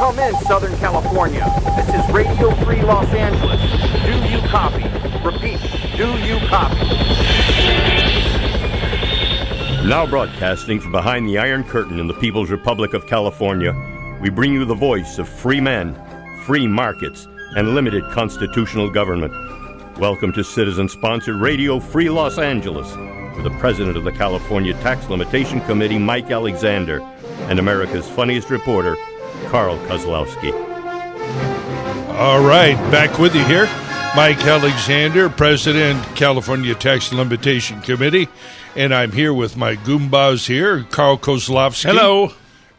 Come in, Southern California. This is Radio Free Los Angeles. Do you copy? Repeat, do you copy? Now broadcasting from behind the Iron Curtain in the People's Republic of California, we bring you the voice of free men, free markets, and limited constitutional government. Welcome to citizen-sponsored Radio Free Los Angeles, with the president of the California Tax Limitation Committee, Mike Alexander, and America's funniest reporter, Carl Kozlowski. All right, back with you here. Mike Alexander, President, California Tax Limitation Committee, and I'm here with my Goombas here, Carl Kozlowski. Hello.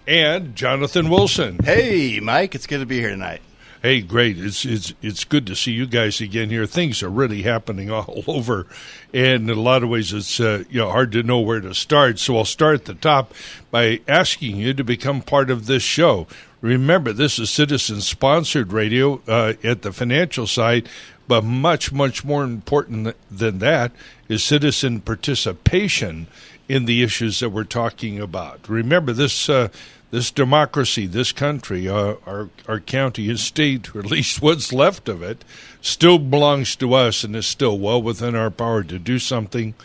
And Jonathan Wilson. Hey, Mike, it's good to be here tonight. Hey, great. It's good to see you guys again here. Things are really happening all over, and in a lot of ways it's hard to know where to start. So I'll start at the top by asking you to become part of this show. Remember, this is citizen-sponsored radio at the financial side, but much, much more important than that is citizen participation in the issues that we're talking about. Remember, this democracy, this country, our county and state, or at least what's left of it, still belongs to us and is still well within our power to do something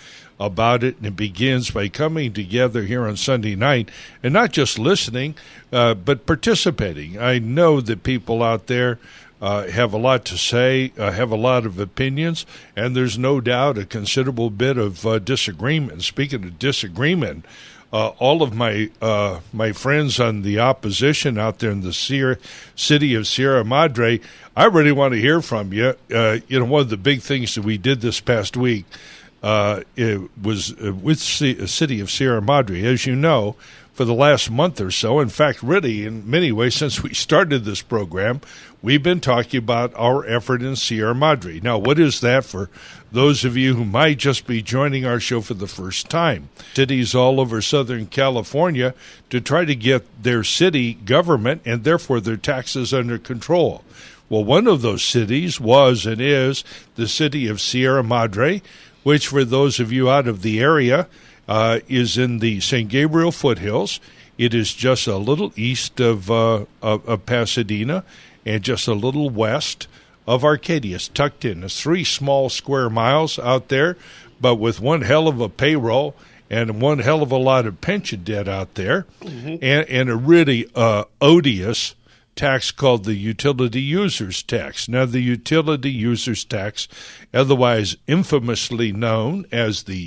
about it. And it begins by coming together here on Sunday night and not just listening, but participating. I know that people out there have a lot to say, have a lot of opinions, and there's no doubt a considerable bit of disagreement. Speaking of disagreement, all of my friends on the opposition out there in the city of Sierra Madre, I really want to hear from you. One of the big things that we did this past week it was with the city of Sierra Madre. As you know, for the last month or so, in fact, really in many ways since we started this program, we've been talking about our effort in Sierra Madre. Now, what is that for those of you who might just be joining our show for the first time? Cities all over Southern California to try to get their city government and therefore their taxes under control. Well, one of those cities was and is the city of Sierra Madre, which for those of you out of the area is in the San Gabriel foothills. It is just a little east of Pasadena and just a little west of Arcadia. It's tucked in. It's 3 small square miles out there, but with one hell of a payroll and one hell of a lot of pension debt out there, and a really odious tax called the utility users tax. Now, the utility users tax, otherwise infamously known as the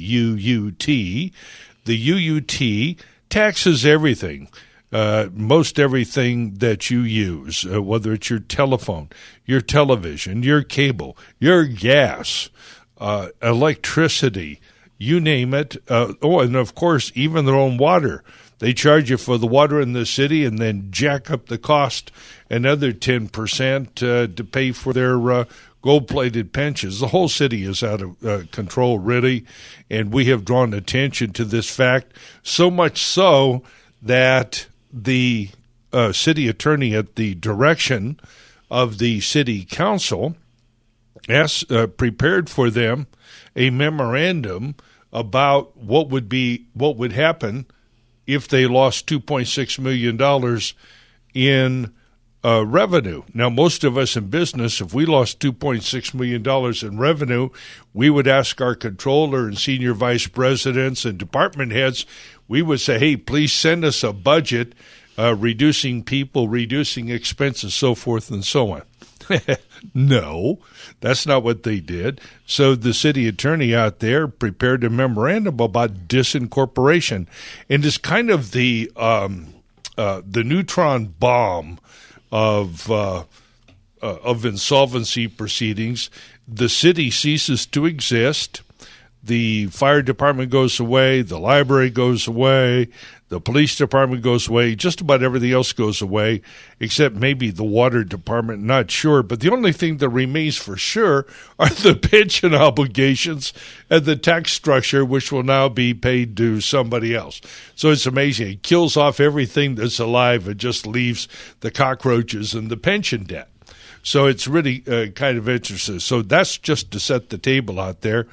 UUT, taxes everything. Most everything that you use, whether it's your telephone, your television, your cable, your gas, electricity, you name it. And of course, even their own water. They charge you for the water in the city and then jack up the cost another 10% to pay for their gold-plated pensions. The whole city is out of control, really, and we have drawn attention to this fact, so much so that the city attorney, at the direction of the city council, prepared for them a memorandum about what would happen if they lost $2.6 million in revenue. Now, most of us in business, if we lost $2.6 million in revenue, we would ask our controller and senior vice presidents and department heads, we would say, hey, please send us a budget reducing people, reducing expenses, so forth and so on. No, that's not what they did. So the city attorney out there prepared a memorandum about disincorporation, and it's kind of the neutron bomb of insolvency proceedings. The city ceases to exist. The fire department goes away. The library goes away. The police department goes away. Just about everything else goes away, except maybe the water department, not sure. But the only thing that remains for sure are the pension obligations and the tax structure, which will now be paid to somebody else. So it's amazing. It kills off everything that's alive and just leaves the cockroaches and the pension debt. So it's really kind of interesting. So that's just to set the table out there.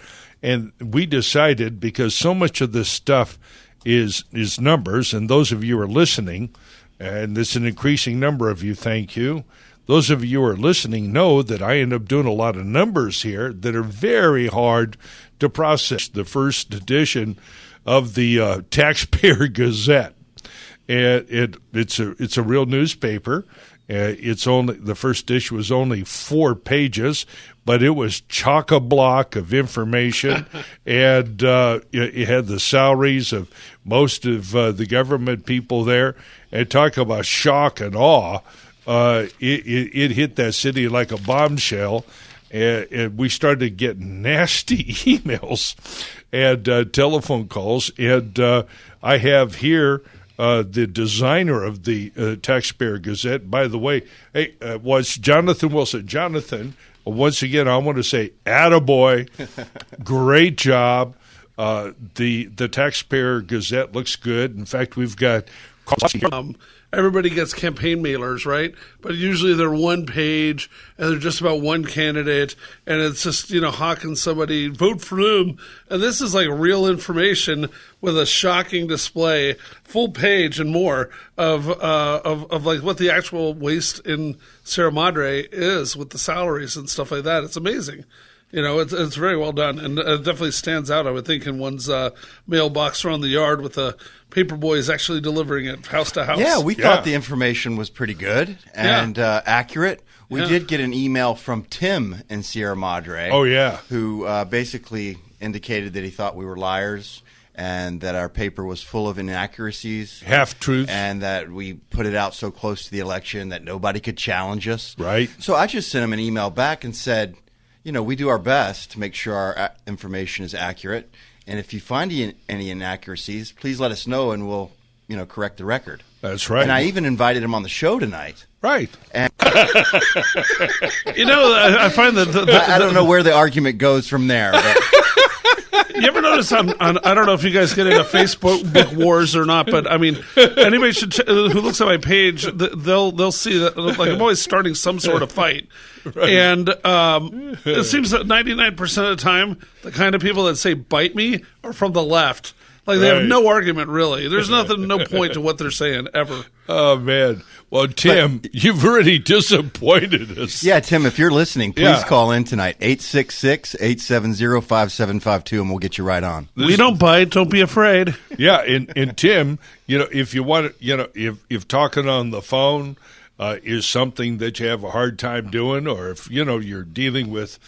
And we decided, because so much of this stuff is numbers, and those of you who are listening, and there's an increasing number of you, thank you. Those of you who are listening know that I end up doing a lot of numbers here that are very hard to process. The first edition of the Taxpayer Gazette. And it's a real newspaper. It's only the first issue was only 4 pages, but it was chock-a-block of information, and it had the salaries of most of the government people there. And talk about shock and awe. It hit that city like a bombshell, and we started getting nasty emails and telephone calls. And I have here the designer of the Taxpayer Gazette. By the way, hey, was Jonathan Wilson. Jonathan, once again, I want to say, attaboy, great job. The Taxpayer Gazette looks good. In fact, we've got everybody gets campaign mailers, right? But usually they're one page and they're just about one candidate, and it's just, hawking somebody, vote for him. And this is like real information with a shocking display, full page and more of like what the actual waste in Sierra Madre is with the salaries and stuff like that. It's amazing. It's very well done, and it definitely stands out, I would think, in one's mailbox around the yard with the paper boys actually delivering it house to house. Yeah, we thought the information was pretty good and accurate. We did get an email from Tim in Sierra Madre. Oh, yeah. Who basically indicated that he thought we were liars and that our paper was full of inaccuracies. Half-truths. And that we put it out so close to the election that nobody could challenge us. Right. So I just sent him an email back and said, we do our best to make sure our information is accurate. And if you find any inaccuracies, please let us know and we'll, correct the record. That's right. And I even invited him on the show tonight. Right. And I find that... I don't know where the argument goes from there. But you ever notice on I don't know if you guys get into Facebook book wars or not, but I mean, anybody who looks at my page, they'll see that like I'm always starting some sort of fight, right. And it seems that 99% of the time, the kind of people that say "bite me" are from the left. Like they have no argument really. There's no point to what they're saying ever. Oh man. Well, Tim, you've already disappointed us. Yeah, Tim, if you're listening, please call in tonight, 866-870-5752, and we'll get you right on. We don't bite. Don't be afraid. Yeah, and Tim, if you want to, if talking on the phone is something that you have a hard time doing, or if, you're dealing with,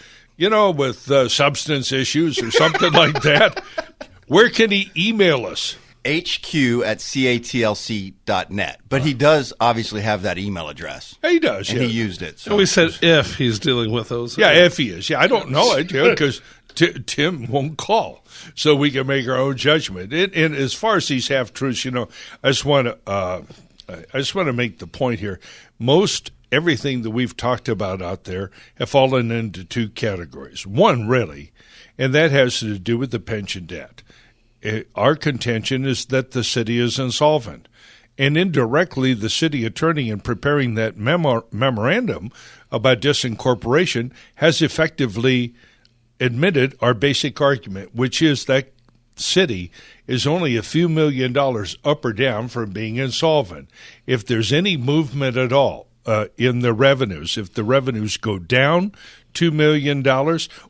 substance issues or something like that, where can he email us? HQ@catlc.net. But he does obviously have that email address. He does, and he used it. So we said if he's dealing with those. Yeah, if he is. Yeah, I don't know it because Tim won't call, so we can make our own judgment. And as far as these half-truths, I just want to make the point here. Most everything that we've talked about out there have fallen into 2 categories. One, really, and that has to do with the pension debt. Our contention is that the city is insolvent. And indirectly, the city attorney, in preparing that memorandum about disincorporation, has effectively admitted our basic argument, which is that city is only a few $1 million up or down from being insolvent. If there's any movement at all in the revenues, if the revenues go down $2 million,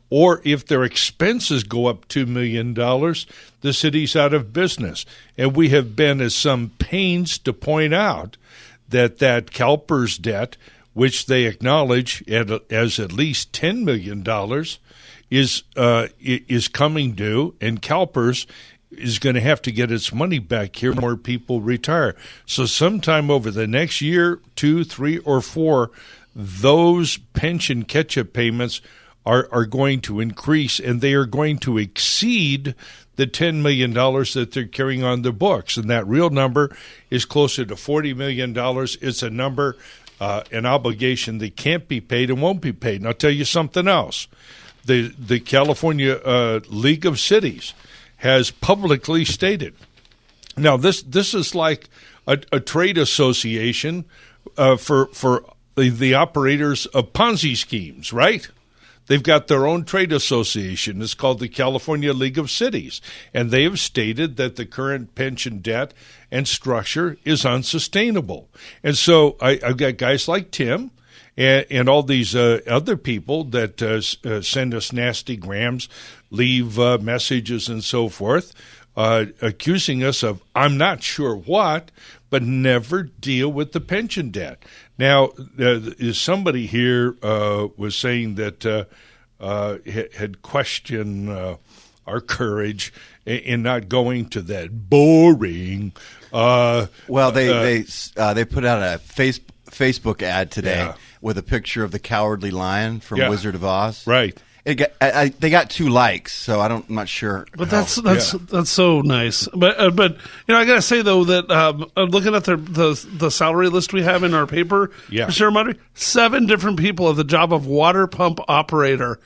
or if their expenses go up $2 million, the city's out of business. And we have been at some pains to point out that CalPERS debt, which they acknowledge as at least $10 million, is coming due, and CalPERS is going to have to get its money back here. More people retire. So sometime over the next year, 2, 3, or 4, those pension catch-up payments are going to increase, and they are going to exceed the $10 million that they're carrying on their books. And that real number is closer to $40 million. It's a number, an obligation that can't be paid and won't be paid. And I'll tell you something else. The California League of Cities has publicly stated. Now, this is like a trade association for the operators of Ponzi schemes, right? they've got their own trade association. It's called the California League of Cities, and they have stated that the current pension debt and structure is unsustainable. And so I've got guys like Tim and all these other people that send us nasty grams, leave messages and so forth, accusing us of I'm not sure what, but never deal with the pension debt. Now, somebody here was saying that had questioned our courage in not going to that boring. Well, they put out a Facebook ad today with a picture of the Cowardly Lion from Wizard of Oz. Right. They got 2 likes, so I'm not sure. But that's so nice. But I gotta say though that looking at the salary list we have in our paper for Sierra Madre, 7 different people have the job of water pump operator.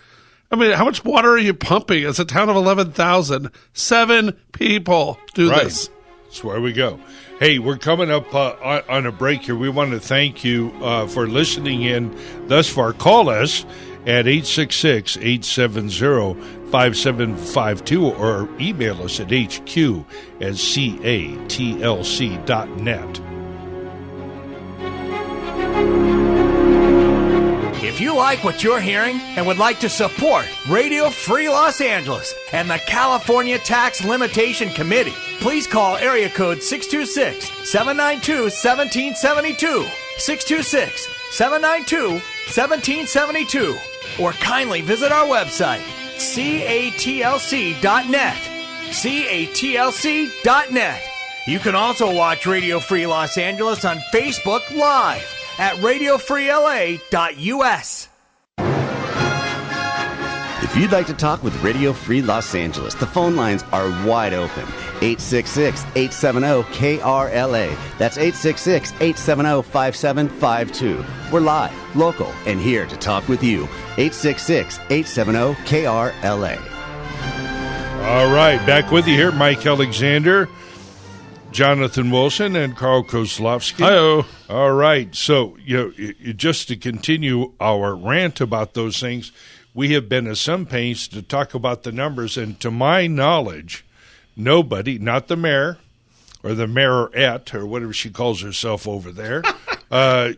I mean, how much water are you pumping? It's a town of 11,000. 7 people do this. That's where we go. Hey, we're coming up on a break here. We want to thank you for listening in thus far. Call us at 866-870-5752 or email us at hq@catlc.net. If you like what you're hearing and would like to support Radio Free Los Angeles and the California Tax Limitation Committee, please call area code 626-792-1772, 626-792-1772, or kindly visit our website, catlc.net, catlc.net. You can also watch Radio Free Los Angeles on Facebook Live at radiofreela.us. If you'd like to talk with Radio Free Los Angeles, the phone lines are wide open. 866-870-KRLA. That's 866-870-5752. We're live, local, and here to talk with you. 866-870-KRLA. All right, back with you here, Mike Alexander, Jonathan Wilson, and Carl Kozlowski. Hi-oh. All right, so just to continue our rant about those things, we have been at some pains to talk about the numbers, and to my knowledge, nobody, not the mayor or the mayorette or whatever she calls herself over there, or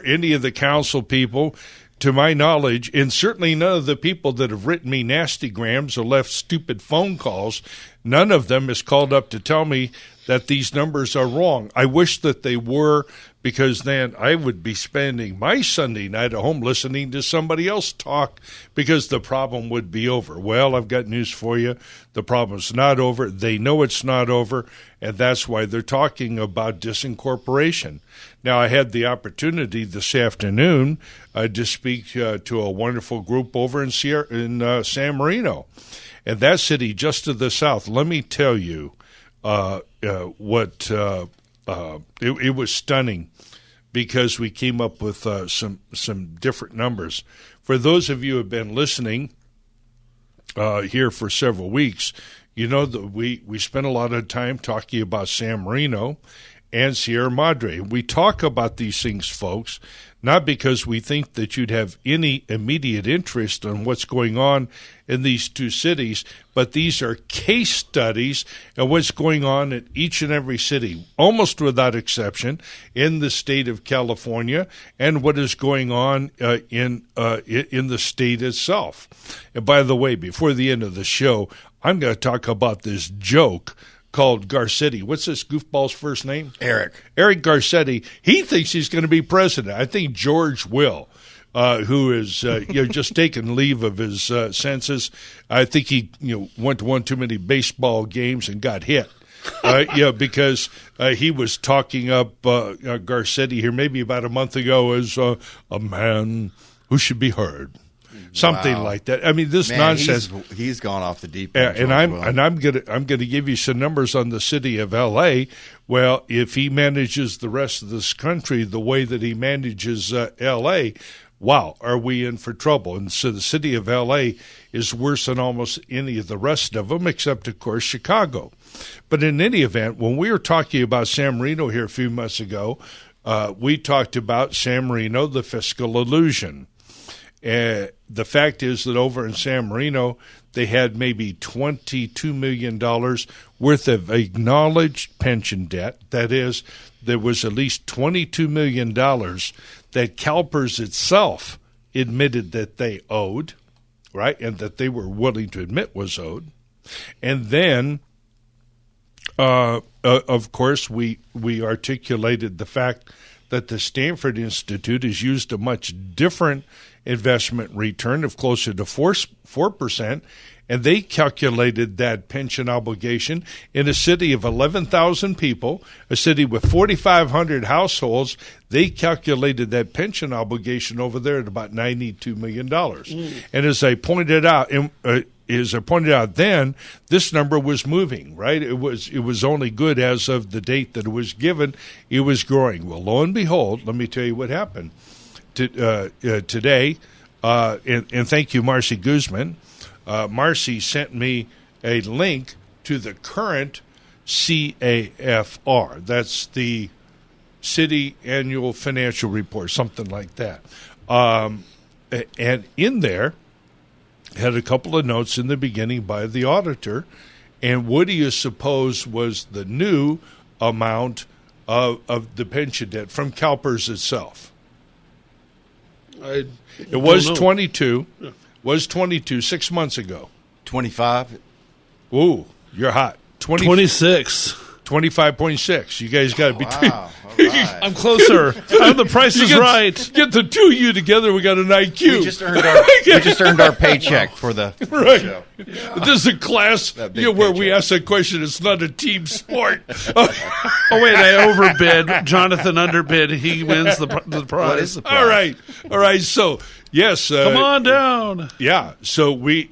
any of the council people, to my knowledge, and certainly none of the people that have written me nasty grams or left stupid phone calls, none of them is called up to tell me that these numbers are wrong. I wish that they were, because then I would be spending my Sunday night at home listening to somebody else talk, because the problem would be over. Well, I've got news for you. The problem's not over. They know it's not over, and that's why they're talking about disincorporation. Now, I had the opportunity this afternoon to speak to a wonderful group over in San Marino, and that city just to the south. Let me tell you, it was stunning, because we came up with some different numbers. For those of you who have been listening here for several weeks, you know that we spent a lot of time talking about San Marino and Sierra Madre. We talk about these things, folks, not because we think that you'd have any immediate interest in what's going on in these two cities, but these are case studies of what's going on in each and every city, almost without exception, in the state of California, and what is going on in the state itself. And by the way, before the end of the show, I'm going to talk about this joke called Garcetti. What's this goofball's first name? Eric Garcetti. He thinks he's going to be president. I think George will, who is just taking leave of his senses. I think he went to one too many baseball games and got hit. Because he was talking up Garcetti here maybe about a month ago as a man who should be heard. Something like that. I mean, this nonsense. He's gone off the deep end. And I'm gonna give you some numbers on the city of L.A. Well, if he manages the rest of this country the way that he manages L.A., wow, are we in for trouble? And so the city of L.A. is worse than almost any of the rest of them, except of course Chicago. But in any event, when we were talking about San Marino here a few months ago, we talked about San Marino, the fiscal illusion. The fact is that over in San Marino, they had maybe $22 million worth of acknowledged pension debt. That is, there was at least $22 million that CalPERS itself admitted that they owed, right, and that they were willing to admit was owed. And then, of course, we articulated the fact that the Stanford Institute has used a much different investment return of closer to 4%, and they calculated that pension obligation in a city of 11,000 people, a city with 4,500 households. They calculated that pension obligation over there at about $92 million. And as I pointed out, then, this number was moving, right? It was only good as of the date that it was given. It was growing. Well, lo and behold, let me tell you what happened today. And thank you, Marcy Guzman. Marcy sent me a link to the current CAFR. That's the City Annual Financial Report, something like that. And in there, had a couple of notes in the beginning by the auditor. And what do you suppose was the new amount of the pension debt from CalPERS itself? It was 22. Yeah. Was 22 6 months ago. 25. Ooh, you're hot. 26. 25.6. You guys got to be. Wow. All right. I'm closer. The price is right. Get the two of you together. We got an IQ. We just earned our paycheck for the show. Yeah. This is a class where we ask that question. It's not a team sport. Oh wait, I overbid. Jonathan underbid. He wins the prize. What is the prize? All right. So yes, come on down. Yeah. So we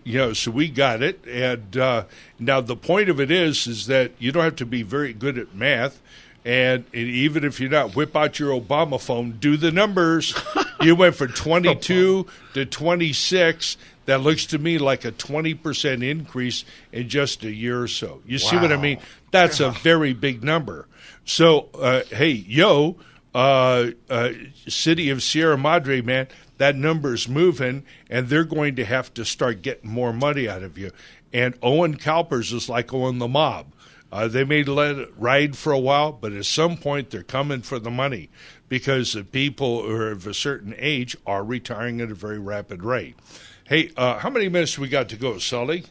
got it, and now the point of it is that you don't have to be very good at math. And even if you're not, whip out your Obama phone, do the numbers. You went from 22 to 26. That looks to me like a 20% increase in just a year or so. You see what I mean? That's a very big number. So, hey, city of Sierra Madre, man, that number's moving, and they're going to have to start getting more money out of you. And owing CalPERS is like owing the mob. They may let it ride for a while, but at some point they're coming for the money because the people who are of a certain age are retiring at a very rapid rate. Hey, how many minutes we got to go, Sully?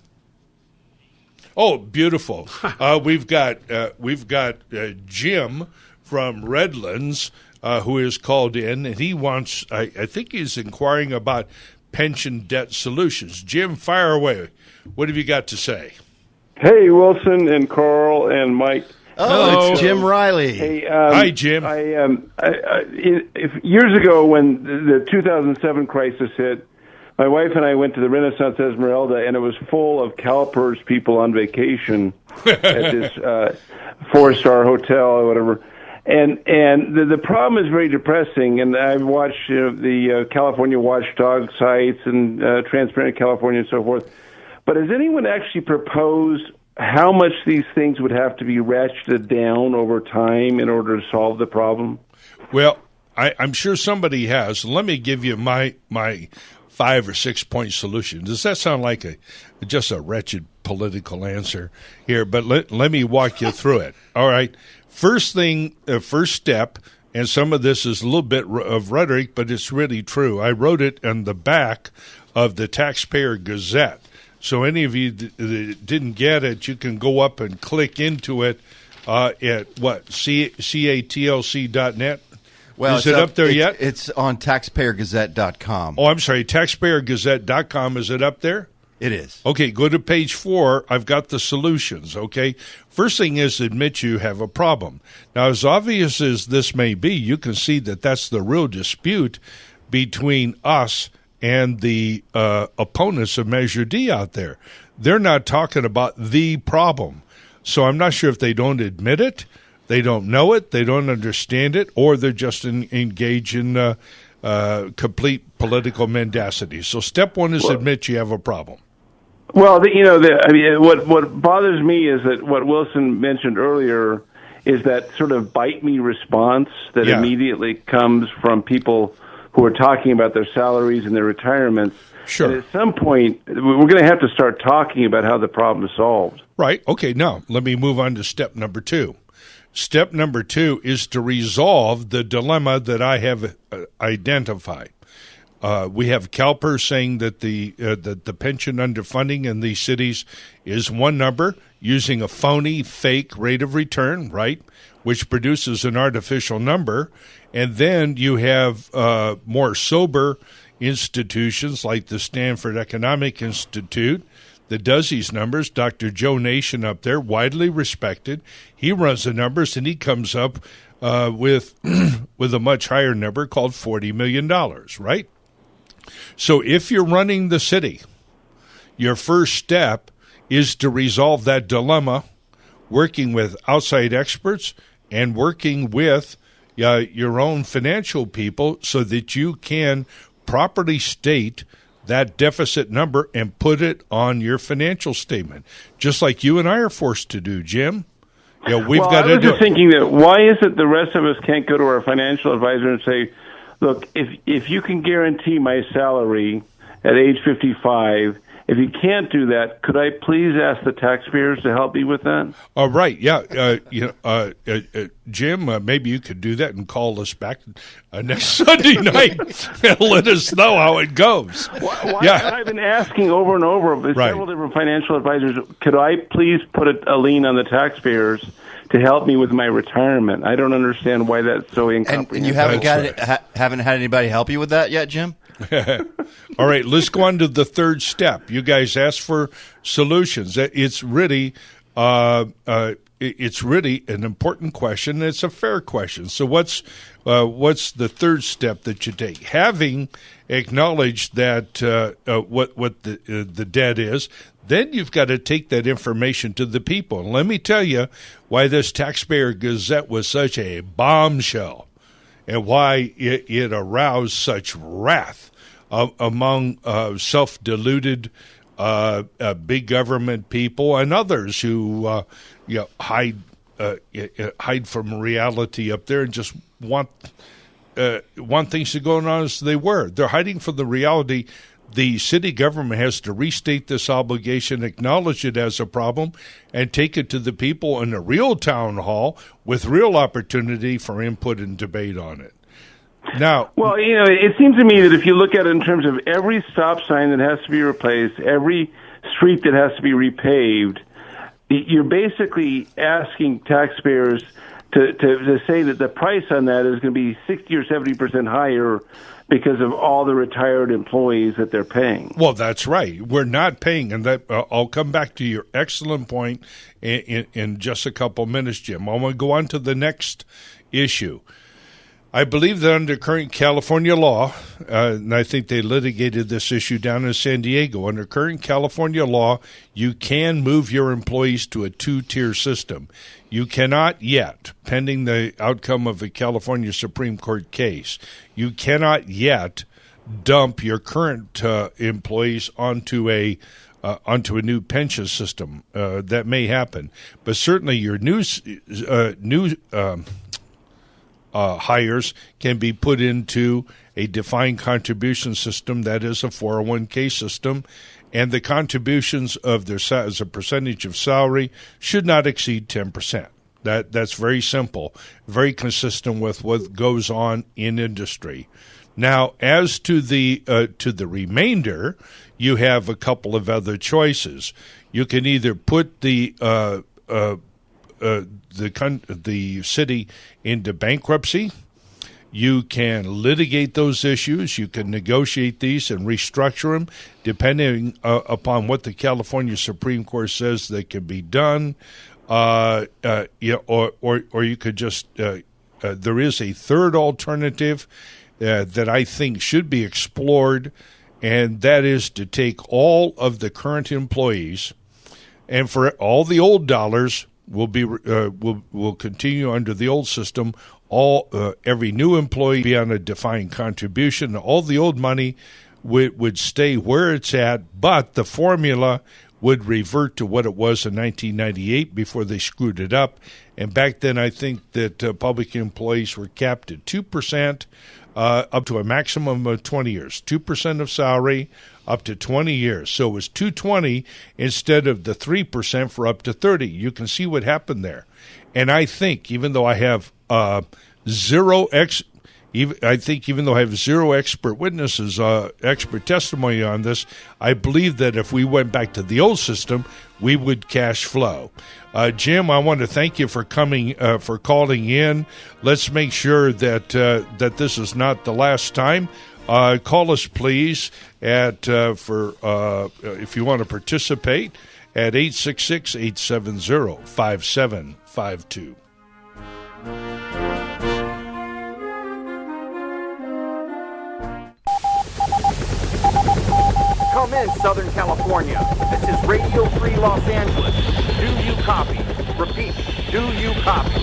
Oh, beautiful. We've got Jim from Redlands who is called in, and he wants, I think he's inquiring about pension debt solutions. Jim, fire away. What have you got to say? Hey, Wilson and Carl and Mike. Oh, it's Jim Riley. Hey, hi, Jim. If years ago when the 2007 crisis hit, my wife and I went to the Renaissance Esmeralda, and it was full of CalPERS people on vacation at this 4-star hotel or whatever. And the problem is very depressing. And I've watched the California watchdog sites and Transparent California and so forth. But has anyone actually proposed how much these things would have to be ratcheted down over time in order to solve the problem? Well, I'm sure somebody has. Let me give you my 5 or 6 point solution. Does that sound like just a wretched political answer here? But let me walk you through it. All right. First step, and some of this is a little bit of rhetoric, but it's really true. I wrote it on the back of the Taxpayer Gazette. So any of you that didn't get it, you can go up and click into it at catlc.net. Well, is it up there yet? It's on taxpayergazette.com. Oh, I'm sorry, taxpayergazette.com. Is it up there? It is. Okay, go to page 4. I've got the solutions, okay? First thing is admit you have a problem. Now, as obvious as this may be, you can see that that's the real dispute between us and the opponents of Measure D out there. They're not talking about the problem. So I'm not sure if they don't admit it, they don't know it, they don't understand it, or they're just engaged in complete political mendacity. So step 1 is admit you have a problem. Well, what bothers me is that what Wilson mentioned earlier is that sort of bite me response that immediately comes from people who are talking about their salaries and their retirements. Sure. And at some point, we're going to have to start talking about how the problem is solved. Right. Okay, now let me move on to step number 2. Step number 2 is to resolve the dilemma that I have identified. We have CalPERS saying that the pension underfunding in these cities is one number using a phony, fake rate of return, right, which produces an artificial number. And then you have more sober institutions like the Stanford Economic Institute that does these numbers. Dr. Joe Nation up there, widely respected. He runs the numbers, and he comes up with a much higher number called $40 million, right? So if you're running the city, your first step is to resolve that dilemma, working with outside experts and working with your own financial people so that you can properly state that deficit number and put it on your financial statement, just like you and I are forced to do, Jim. We've got to do it. I was just thinking that why is it the rest of us can't go to our financial advisor and say, look, if you can guarantee my salary at age 55, if you can't do that, could I please ask the taxpayers to help me with that? All right, yeah. Jim, maybe you could do that and call us back next Sunday night and let us know how it goes. I've been asking over and over with several different financial advisors, could I please put a lien on the taxpayers to help me with my retirement? I don't understand why that's so incomprehensible. And you haven't had anybody help you with that yet, Jim? All right, let's go on to the third step. You guys asked for solutions. It's really an important question. It's a fair question. So what's the third step that you take? Having acknowledged that what the debt is, then you've got to take that information to the people. And let me tell you why this Taxpayer Gazette was such a bombshell and why it aroused such wrath among self-deluded big government people and others who hide from reality up there and just want things to go on as they were. They're hiding from the reality. The city government has to restate this obligation, acknowledge it as a problem, and take it to the people in a real town hall with real opportunity for input and debate on it. Now, well, it seems to me that if you look at it in terms of every stop sign that has to be replaced, every street that has to be repaved, you're basically asking taxpayers to say that the price on that is going to be 60 or 70% higher because of all the retired employees that they're paying. Well, that's right. We're not paying, and that I'll come back to your excellent point in just a couple minutes, Jim. I want to go on to the next issue. I believe that under current California law, and I think they litigated this issue down in San Diego, under current California law, you can move your employees to a two-tier system. You cannot yet, pending the outcome of a California Supreme Court case, you cannot yet dump your current employees onto a new pension system. That may happen, but certainly your new hires can be put into a defined contribution system that is a 401k system, and the contributions of their as a percentage of salary should not exceed 10%. That's very simple, very consistent with what goes on in industry. Now, as to the remainder, you have a couple of other choices. You can either put the city into bankruptcy. You can litigate those issues. You can negotiate these and restructure them depending upon what the California Supreme Court says that can be done. Or you could just there is a third alternative that I think should be explored, and that is to take all of the current employees, and for all the old dollars will continue under the old system. Every new employee be on a defined contribution. All the old money would stay where it's at, but the formula would revert to what it was in 1998 before they screwed it up. And back then, I think that public employees were capped at 2%. up to a maximum of 20 years. 2% of salary up to 20 years. So it was $220 instead of the 3% for up to 30. You can see what happened there. And I think, even though I have zero expert witnesses, expert testimony on this, I believe that if we went back to the old system, we would cash flow. Jim, I want to thank you for coming, for calling in. Let's make sure that that this is not the last time. Call us, please, at if you want to participate, at 866-870-5752. Come in, Southern California. This is Radio Free Los Angeles. Do you copy? Repeat, do you copy?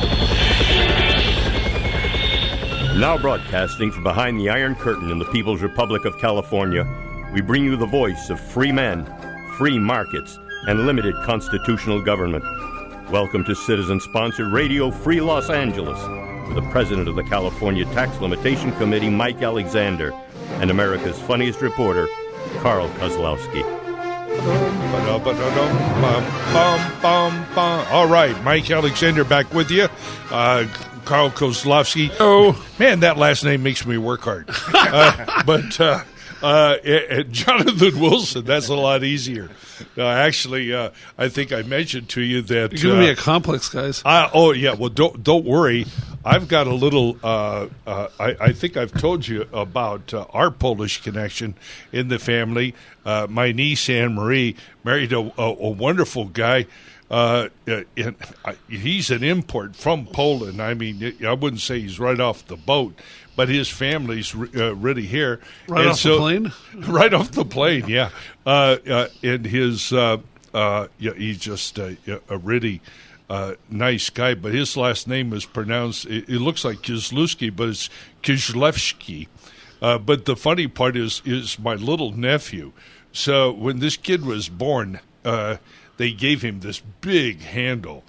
Now broadcasting from behind the Iron Curtain in the People's Republic of California, we bring you the voice of free men, free markets, and limited constitutional government. Welcome to citizen-sponsored Radio Free Los Angeles, with the president of the California Tax Limitation Committee, Mike Alexander, and America's funniest reporter, Carl Kozlowski. All right, Mike Alexander back with you. Carl Kozlowski. Oh, man, that last name makes me work hard. But Jonathan Wilson, that's a lot easier. Actually, I think I mentioned to you that... You're giving me a complex, guys. Oh, yeah. Well, don't worry. I've got a little... I think I've told you about our Polish connection in the family. My niece, Anne-Marie, married a wonderful guy. And he's an import from Poland. I mean, I wouldn't say he's right off the boat, but his family's really here. Right off the plane? Right off the plane, yeah. And his, he's just a really nice guy, but his last name is pronounced, it looks like Kizlewski, but it's Kizlewski. But the funny part is my little nephew. So when this kid was born, they gave him this big handle,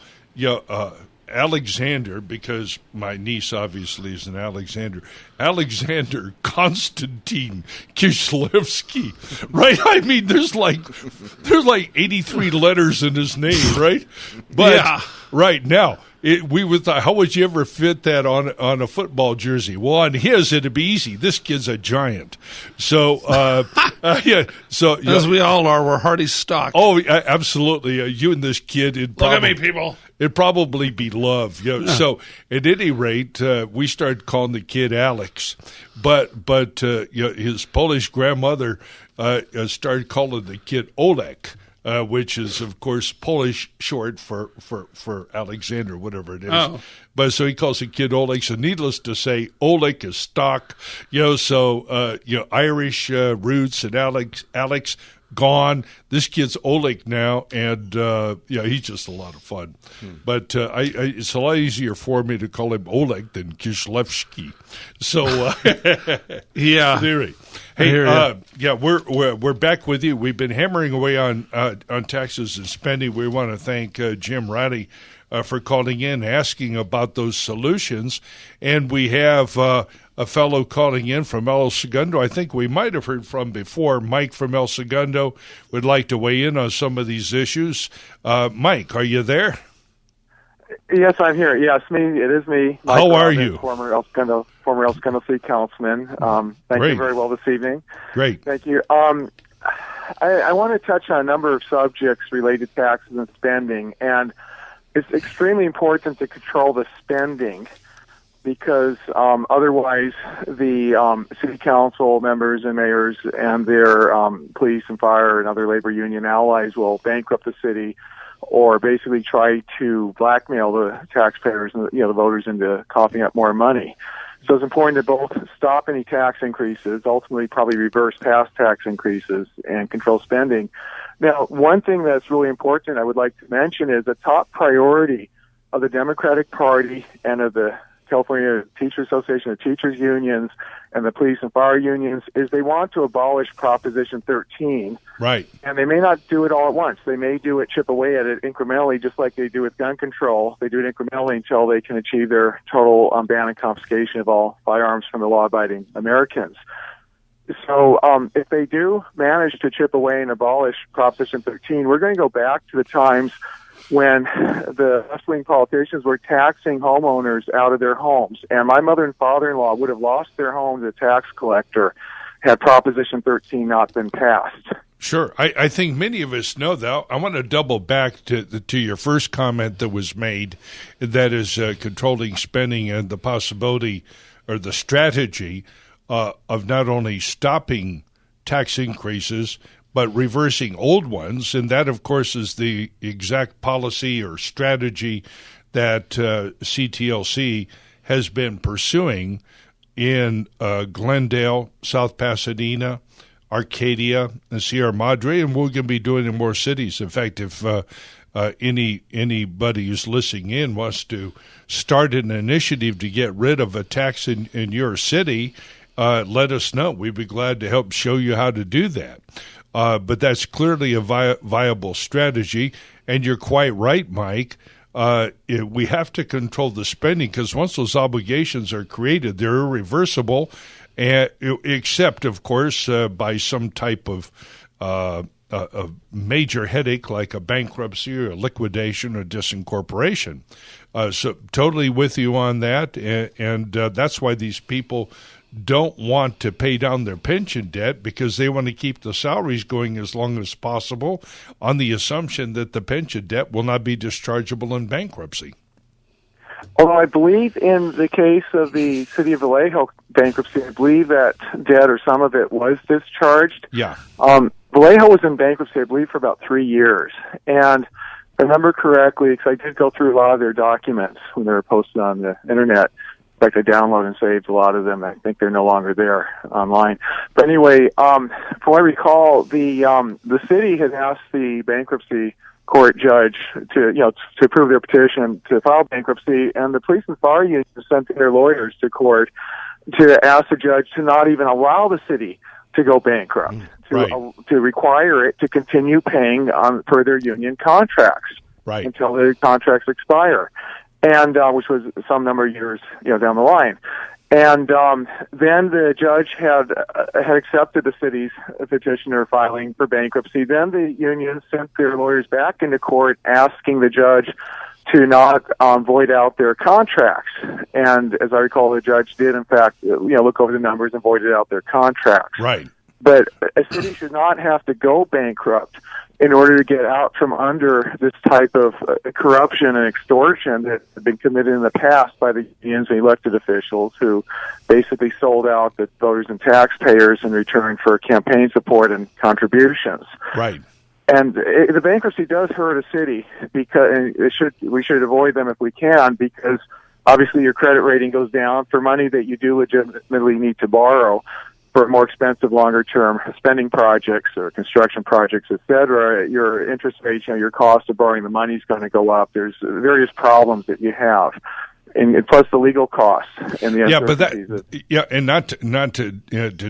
Alexander, because my niece obviously is an Alexander Konstantin Kislevsky, right? I mean, there's like 83 letters in his name, right? But yeah. Right now, we would thought, how would you ever fit that on a football jersey? Well, on his, it'd be easy. This kid's a giant. So, yeah. So as we all are, we're hardy stock. Oh, absolutely. You and this kid, look at me, people. It'd probably be love. Yeah. So, at any rate, we started calling the kid Alex, but his Polish grandmother started calling the kid Oleg. Which is, of course, Polish short for Alexander, whatever it is. Oh. But so he calls the kid Oleg. So needless to say, Oleg is stock. So Irish roots, and Alex gone. This kid's Oleg now, and he's just a lot of fun. But it's a lot easier for me to call him Oleg than Kislevsky. So yeah. Theory. Hey, we're back with you. We've been hammering away on taxes and spending. We want to thank Jim Ratty for calling in, asking about those solutions. And we have a fellow calling in from El Segundo. I think we might have heard from before. Mike from El Segundo would like to weigh in on some of these issues. Mike, are you there? Yes, I'm here. Yes, it is me. Mike, how are you? Former El Segundo City Councilman. Thank you very well this evening. Great. Thank you. I want to touch on a number of subjects related to taxes and spending, and it's extremely important to control the spending because otherwise the city council members and mayors and their police and fire and other labor union allies will bankrupt the city, or basically try to blackmail the taxpayers and the voters into coughing up more money. So it's important to both stop any tax increases, ultimately probably reverse past tax increases, and control spending. Now, one thing that's really important I would like to mention is the top priority of the Democratic Party and of the California Teachers Association, the teachers unions, and the police and fire unions, is they want to abolish Proposition 13. Right. And they may not do it all at once. They may do it, chip away at it incrementally, just like they do with gun control. They do it incrementally until they can achieve their total ban and confiscation of all firearms from the law-abiding Americans. So if they do manage to chip away and abolish Proposition 13, we're going to go back to the times when the left-wing politicians were taxing homeowners out of their homes. And my mother and father-in-law would have lost their home to a tax collector had Proposition 13 not been passed. Sure. I think many of us know that. I want to double back to your first comment that was made, that is controlling spending and the possibility or the strategy of not only stopping tax increases, but reversing old ones. And that, of course, is the exact policy or strategy that CTLC has been pursuing in Glendale, South Pasadena, Arcadia, and Sierra Madre, and we're going to be doing it in more cities. In fact, if anybody who's listening in wants to start an initiative to get rid of a tax in your city, let us know. We'd be glad to help show you how to do that. But that's clearly a viable strategy, and you're quite right, Mike. We have to control the spending, because once those obligations are created, they're irreversible, except, of course, by some type of a major headache like a bankruptcy or a liquidation or disincorporation. So totally with you on that, and that's why these people don't want to pay down their pension debt, because they want to keep the salaries going as long as possible on the assumption that the pension debt will not be dischargeable in bankruptcy. Although I believe in the case of the city of Vallejo bankruptcy, I believe that debt or some of it was discharged. Yeah. Vallejo was in bankruptcy, I believe, for about 3 years. And if I remember correctly, because I did go through a lot of their documents when they were posted on the internet. In fact, I downloaded and saved a lot of them. I think they're no longer there online. But anyway, from what I recall, the city had asked the bankruptcy court judge to approve their petition to file bankruptcy, and the police and fire union sent their lawyers to court to ask the judge to not even allow the city to go bankrupt, to require it to continue paying per their union contracts until the contracts expire. And which was some number of years, down the line. And then the judge had accepted the city's petitioner filing for bankruptcy. Then the union sent their lawyers back into court asking the judge to not void out their contracts. And as I recall, the judge did, in fact, look over the numbers and voided out their contracts. Right. But a city should not have to go bankrupt in order to get out from under this type of corruption and extortion that had been committed in the past by the unions and elected officials who basically sold out the voters and taxpayers in return for campaign support and contributions. Right. And the bankruptcy does hurt a city, because we should avoid them if we can, because obviously your credit rating goes down for money that you do legitimately need to borrow for more expensive, longer-term spending projects or construction projects, et cetera. Your interest rate, your cost of borrowing the money is going to go up. There's various problems that you have, and plus the legal costs and the uncertainties. And not to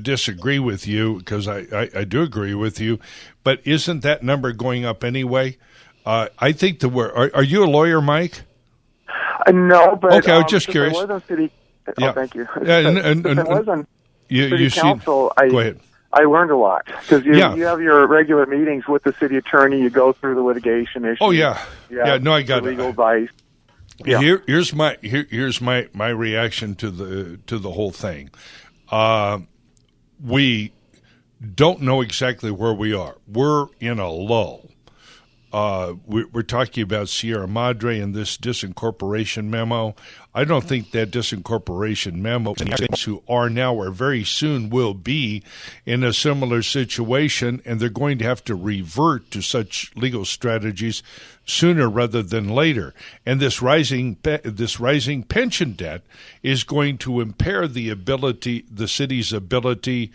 disagree with you, because I do agree with you, but isn't that number going up anyway? I think are you a lawyer, Mike? No, but okay, I was just curious. I was on city. Yeah. Oh, thank you. And I was on you council. Go ahead. I learned a lot, because you have your regular meetings with the city attorney. You go through the litigation issues. Oh yeah, No, I got legal advice. Yeah. Here's my reaction to the whole thing. We don't know exactly where we are. We're in a lull. We're talking about Sierra Madre and this disincorporation memo. I don't think that disincorporation memo, who are now or very soon will be in a similar situation, and they're going to have to revert to such legal strategies sooner rather than later. And this rising pension debt is going to impair the city's ability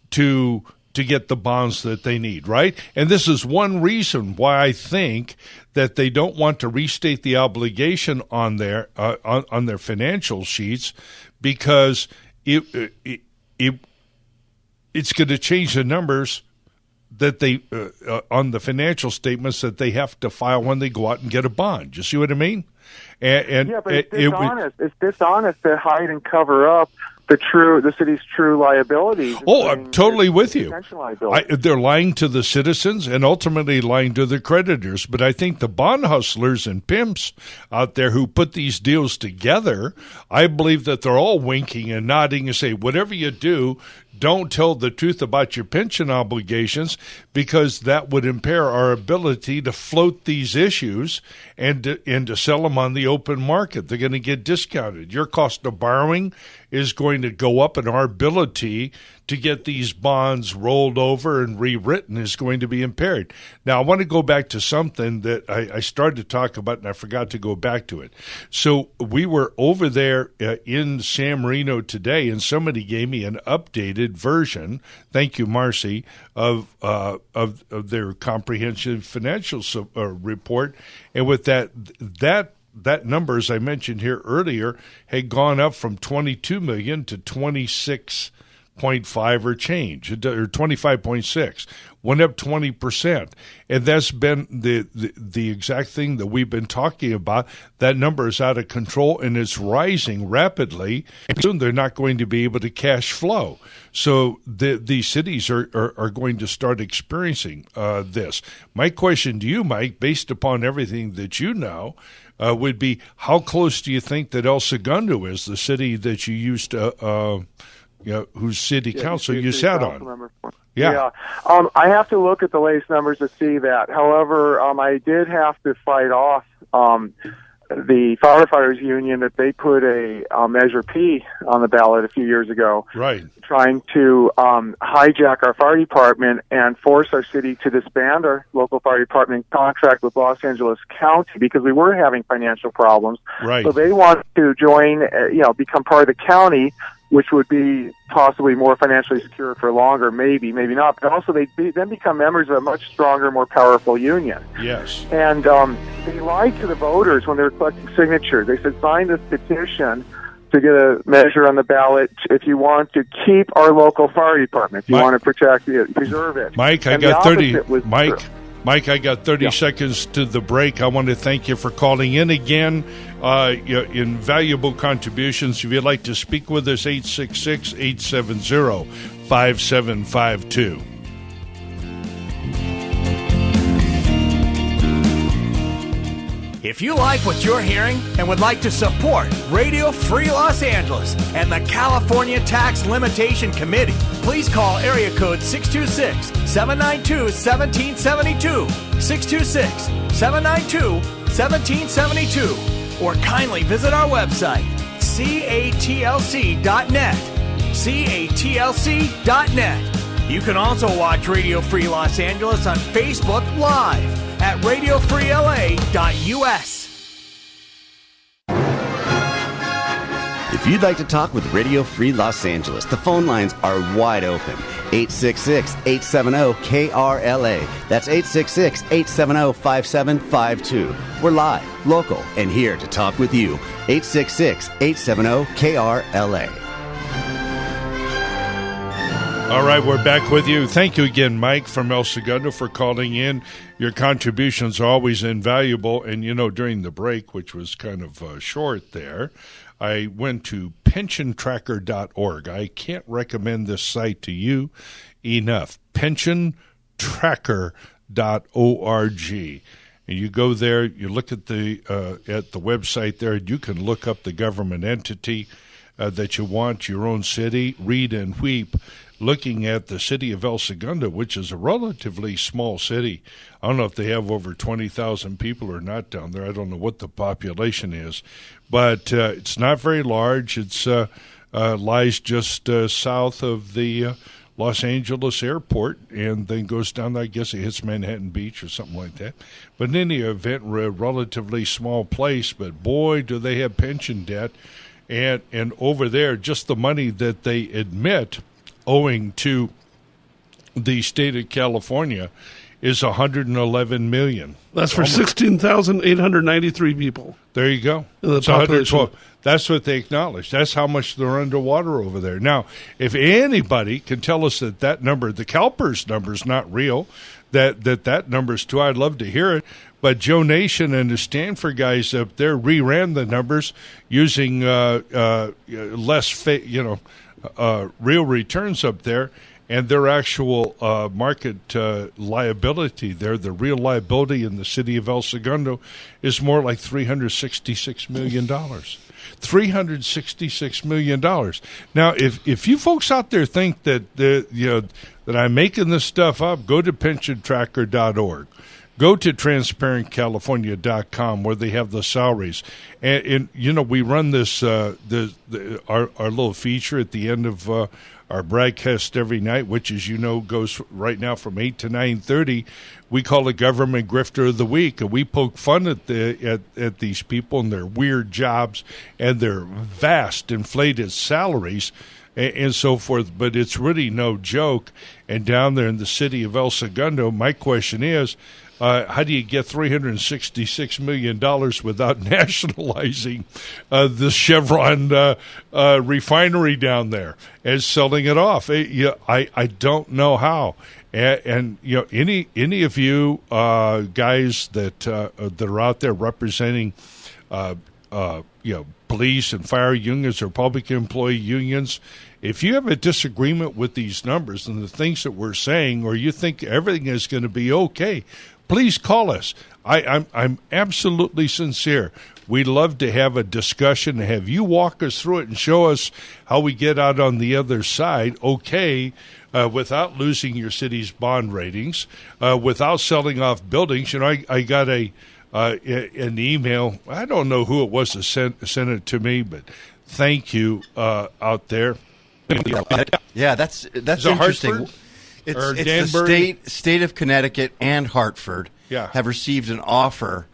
to to get the bonds that they need, right? And this is one reason why I think that they don't want to restate the obligation on their financial sheets, because it's going to change the numbers that they on the financial statements that they have to file when they go out and get a bond. You see what I mean? Yeah, but it's dishonest. It's dishonest to hide and cover up the city's true liabilities. Oh, I'm totally with you. Liability. They're lying to the citizens and ultimately lying to the creditors. But I think the bond hustlers and pimps out there who put these deals together, I believe that they're all winking and nodding and say, whatever you do, don't tell the truth about your pension obligations, because that would impair our ability to float these issues and to sell them on the open market. They're going to get discounted. Your cost of borrowing is going to go up, and our ability to get these bonds rolled over and rewritten is going to be impaired. Now, I want to go back to something that I started to talk about, and I forgot to go back to it. So we were over there in San Marino today, and somebody gave me an updated version, thank you, Marcy, of their comprehensive financial report. And with that number, as I mentioned here earlier, had gone up from 22 million to 26.5 or change, or 25.6, went up 20%. And that's been the exact thing that we've been talking about. That number is out of control, and it's rising rapidly. And soon they're not going to be able to cash flow. So these cities are going to start experiencing this. My question to you, Mike, based upon everything that you know, would be, how close do you think that El Segundo is, the city that you used to whose city council you sat on? Yeah. I have to look at the latest numbers to see that. However, I did have to fight off the firefighters union that they put a Measure P on the ballot a few years ago, right, trying to hijack our fire department and force our city to disband our local fire department contract with Los Angeles County, because we were having financial problems. Right. So they want to join, become part of the county, which would be possibly more financially secure for longer, maybe not. But also they then become members of a much stronger, more powerful union. Yes. And they lied to the voters when they were collecting signatures. They said, sign this petition to get a measure on the ballot if you want to keep our local fire department, if you want to protect it, preserve it. Mike, I got 30. Mike, I got 30 seconds to the break. I want to thank you for calling in again. Your invaluable contributions. If you'd like to speak with us, 866-870-5752. If you like what you're hearing and would like to support Radio Free Los Angeles and the California Tax Limitation Committee, please call area code 626-792-1772, 626-792-1772, or kindly visit our website, catlc.net, catlc.net. You can also watch Radio Free Los Angeles on Facebook Live at radiofreela.us. If you'd like to talk with Radio Free Los Angeles, the phone lines are wide open. 866-870-KRLA. That's 866-870-5752. We're live, local, and here to talk with you. 866-870-KRLA. All right, we're back with you. Thank you again, Mike from El Segundo, for calling in. Your contributions are always invaluable. And, during the break, which was kind of short there, I went to pensiontracker.org. I can't recommend this site to you enough. Pensiontracker.org. And you go there, you look at the website there, and you can look up the government entity that you want, your own city, read and weep. Looking at the city of El Segundo, which is a relatively small city. I don't know if they have over 20,000 people or not down there. I don't know what the population is. But it's not very large. It's lies just south of the Los Angeles airport, and then goes down, I guess it hits Manhattan Beach or something like that. But in any event, a relatively small place, but boy, do they have pension debt. And over there, just the money that they admit owing to the state of California is 111 million. That's for 16,893 people. There you go. The population. That's what they acknowledge. That's how much they're underwater over there. Now, if anybody can tell us that number, the CalPERS number is not real, that number's too, I'd love to hear it. But Joe Nation and the Stanford guys up there reran the numbers using less, real returns up there, and their actual market liability there, the real liability in the city of El Segundo, is more like $366 million. $366 million. Now, if you folks out there think that that I'm making this stuff up, go to pensiontracker.org. Go to transparentcalifornia.com where they have the salaries. And we run this our little feature at the end of our broadcast every night, which, as you know, goes right now from 8 to 9:30. We call it Government Grifter of the Week, and we poke fun at these people and their weird jobs and their vast inflated salaries and so forth. But it's really no joke. And down there in the city of El Segundo, my question is, how do you get $366 million without nationalizing the Chevron refinery down there and selling it off? I don't know how. And any of you guys that are out there representing police and fire unions or public employee unions, if you have a disagreement with these numbers and the things that we're saying, or you think everything is going to be okay, please call us. I'm absolutely sincere. We'd love to have a discussion, have you walk us through it and show us how we get out on the other side, without losing your city's bond ratings, without selling off buildings. I got an email. I don't know who it was that sent it to me, but thank you out there. Yeah, that's interesting. It's the state of Connecticut and Hartford have received an offer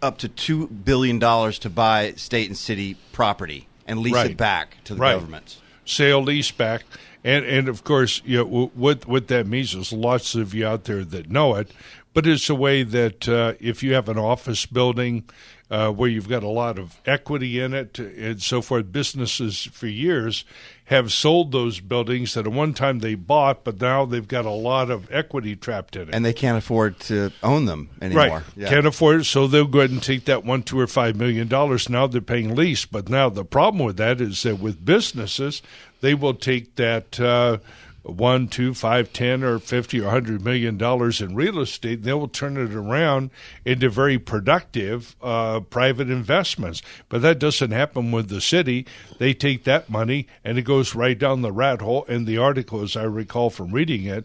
up to $2 billion to buy state and city property and lease it back to the government. Sale, lease back. And of course, what that means is lots of you out there that know it, but it's a way that if you have an office building where you've got a lot of equity in it and so forth, businesses for years have sold those buildings that at one time they bought, but now they've got a lot of equity trapped in it. And they can't afford to own them anymore. Right. Yeah. Can't afford it, so they'll go ahead and take that $1, $2, or $5 million. Now they're paying lease. But now the problem with that is that with businesses, they will take that $1, $2, $5, $10, or $50 or $100 million in real estate. They will turn it around into very productive private investments. But that doesn't happen with the city. They take that money and it goes right down the rat hole. And the article, as I recall from reading it,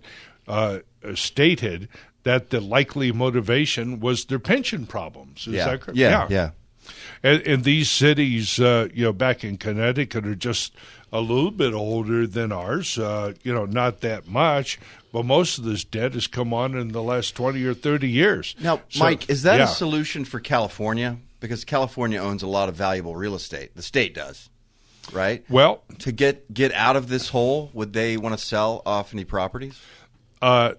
stated that the likely motivation was their pension problems. Is that correct? Yeah. And these cities, back in Connecticut are just a little bit older than ours, not that much, but most of this debt has come on in the last 20 or 30 years. Now, Mike, is that a solution for California? Because California owns a lot of valuable real estate. The state does, right? Well, to get out of this hole, would they want to sell off any properties? They're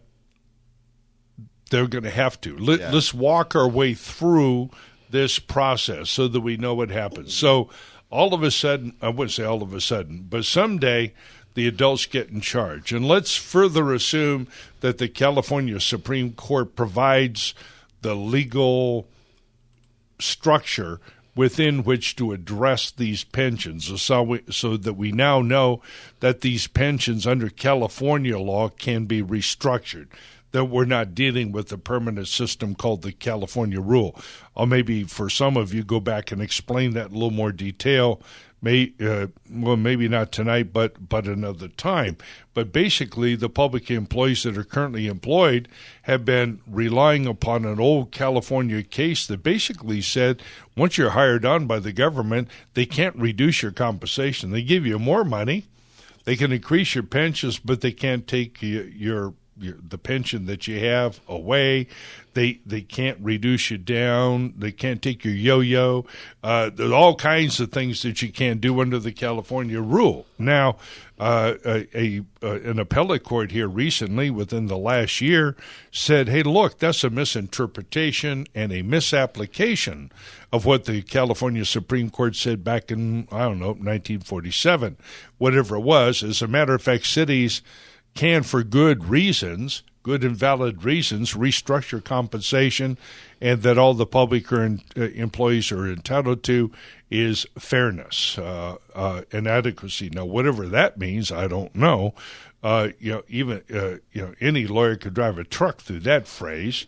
going to have to. Let's walk our way through this process so that we know what happens. So all of a sudden, I wouldn't say all of a sudden, but someday the adults get in charge. And let's further assume that the California Supreme Court provides the legal structure within which to address these pensions, so that we now know that these pensions under California law can be restructured, that we're not dealing with a permanent system called the California rule. I'll maybe for some of you go back and explain that in a little more detail. Maybe not tonight, but another time. But basically, the public employees that are currently employed have been relying upon an old California case that basically said once you're hired on by the government, they can't reduce your compensation. They give you more money. They can increase your pensions, but they can't take your the pension that you have away. They can't reduce you down. They can't take your yo-yo. There's all kinds of things that you can't do under the California rule. Now, an appellate court here recently, within the last year, said, hey, look, that's a misinterpretation and a misapplication of what the California Supreme Court said back in, 1947, whatever it was. As a matter of fact, cities can, for good reasons, good and valid reasons, restructure compensation, and that all the public or employees are entitled to is fairness and adequacy. Now, whatever that means, I don't know. Any lawyer could drive a truck through that phrase.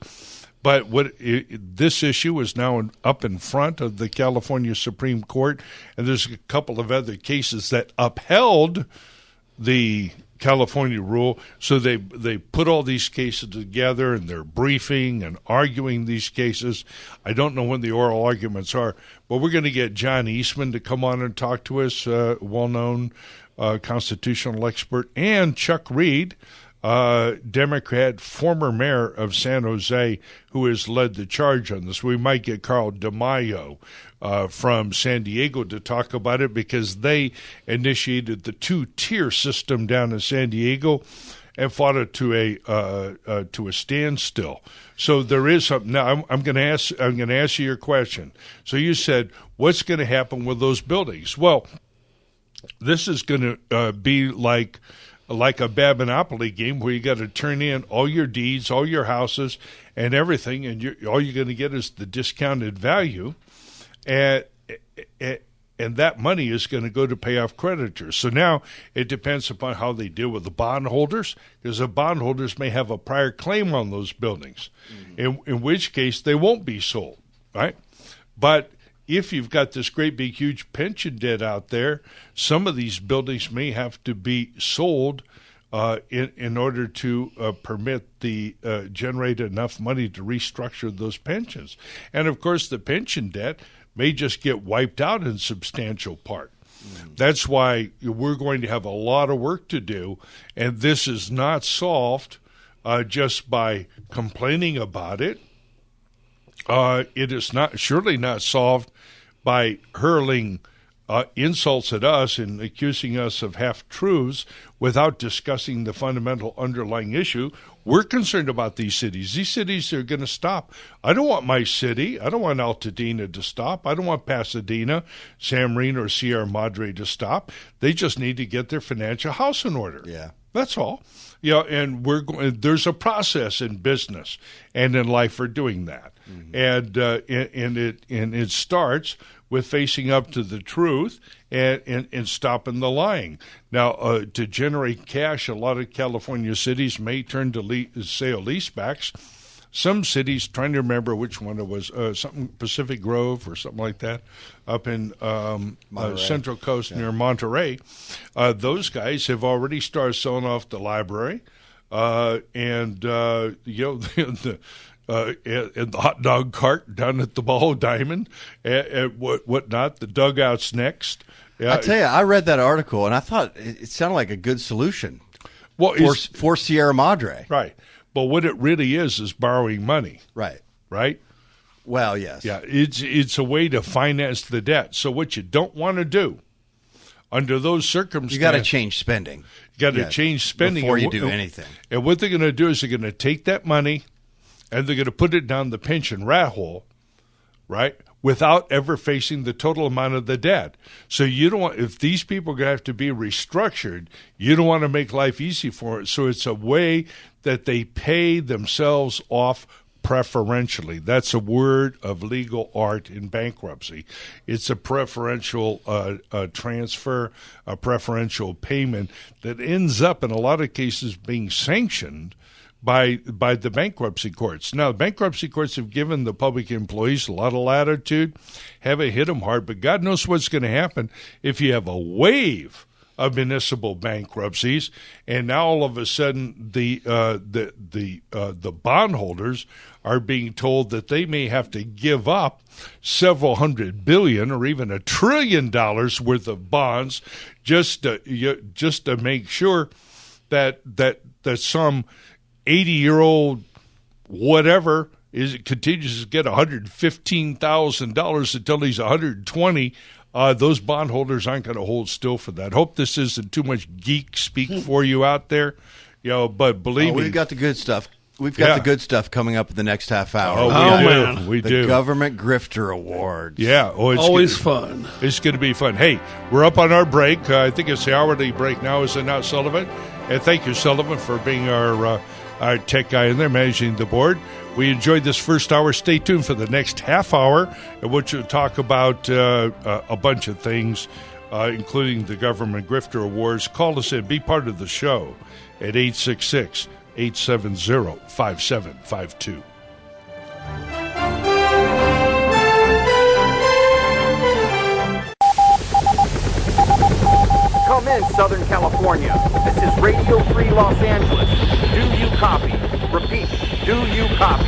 But this issue is now up in front of the California Supreme Court, and there's a couple of other cases that upheld the California rule. So they put all these cases together, and they're briefing and arguing these cases. I don't know when the oral arguments are, but we're going to get John Eastman to come on and talk to us, well-known constitutional expert, and Chuck Reed, Democrat, former mayor of San Jose, who has led the charge on this. We might get Carl DeMaio from San Diego to talk about it, because they initiated the two-tier system down in San Diego and fought it to a standstill. So there is something. Now I'm going to ask you your question. So you said, what's going to happen with those buildings? Well, this is going to be like a Babinopoly game, where you got to turn in all your deeds, all your houses, and everything, and all you're going to get is the discounted value, and that money is going to go to pay off creditors. So now it depends upon how they deal with the bondholders, because the bondholders may have a prior claim on those buildings, in which case they won't be sold, right? But if you've got this great big huge pension debt out there, some of these buildings may have to be sold in order to permit the generate enough money to restructure those pensions. And of course, the pension debt may just get wiped out in substantial part. That's why we're going to have a lot of work to do, and this is not solved just by complaining about it. It is surely not solved by hurling insults at us and accusing us of half-truths without discussing the fundamental underlying issue. We're concerned about these cities. These cities are going to stop. I don't want my city. I don't want Altadena to stop. I don't want Pasadena, San Marino, or Sierra Madre to stop. They just need to get their financial house in order. Yeah. That's all. And there's a process in business and in life for doing that. Mm-hmm. And it starts with facing up to the truth and stopping the lying. Now, to generate cash, a lot of California cities may turn to sale leasebacks. Some cities, trying to remember which one it was, something Pacific Grove or something like that, up in Central Coast near Monterey. Those guys have already started selling off the library, and the hot dog cart down at the Ball Diamond, and whatnot. The dugouts next. I tell you, I read that article and I thought it sounded like a good solution. For Sierra Madre, right? But what it really is borrowing money, right? Right. Well, yes. Yeah, it's a way to finance the debt. So what you don't want to do under those circumstances, you got to change spending. You got to change spending before you do anything. And what they're going to do is they're going to take that money and they're going to put it down the pension rat hole, right, without ever facing the total amount of the debt. So you don't want, if these people are going to have to be restructured, you don't want to make life easy for it. So it's a way that they pay themselves off preferentially. That's a word of legal art in bankruptcy. It's a preferential transfer, a preferential payment that ends up in a lot of cases being sanctioned by the bankruptcy courts. Now, the bankruptcy courts have given the public employees a lot of latitude, haven't hit them hard, but God knows what's going to happen if you have a wave of municipal bankruptcies, and now all of a sudden the bondholders are being told that they may have to give up several $100 billion or even $1 trillion worth of bonds just to make sure that some 80-year-old whatever continues to get $115,000 until he's 120. Those bondholders aren't going to hold still for that. Hope this isn't too much geek speak for you out there, but believe me, we've got the good stuff. We've got the good stuff coming up in the next half hour. Oh, we do. The Government Grifter Awards. Yeah. It's always fun. It's going to be fun. Hey, we're up on our break. I think it's the hourly break now, is it not, Sullivan? And thank you, Sullivan, for being our tech guy in there, managing the board. We enjoyed this first hour. Stay tuned for the next half hour, in which we'll talk about a bunch of things, including the Government Grifter Awards. Call us in. Be part of the show at 866-870-5752. Come in, Southern California. This is Radio Free Los Angeles. Do you copy? Repeat, do you copy?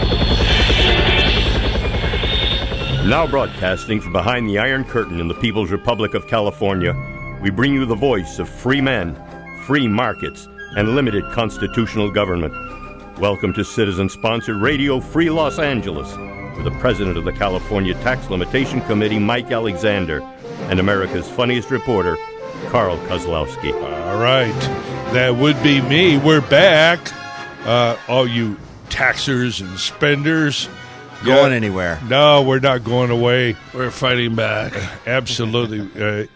Now broadcasting from behind the Iron Curtain in the People's Republic of California, we bring you the voice of free men, free markets, and limited constitutional government. Welcome to citizen-sponsored Radio Free Los Angeles, with the president of the California Tax Limitation Committee, Mike Alexander, and America's funniest reporter, Carl Kozlowski. All right. That would be me. We're back. All you taxers and spenders. Going anywhere. No, we're not going away. We're fighting back. Absolutely.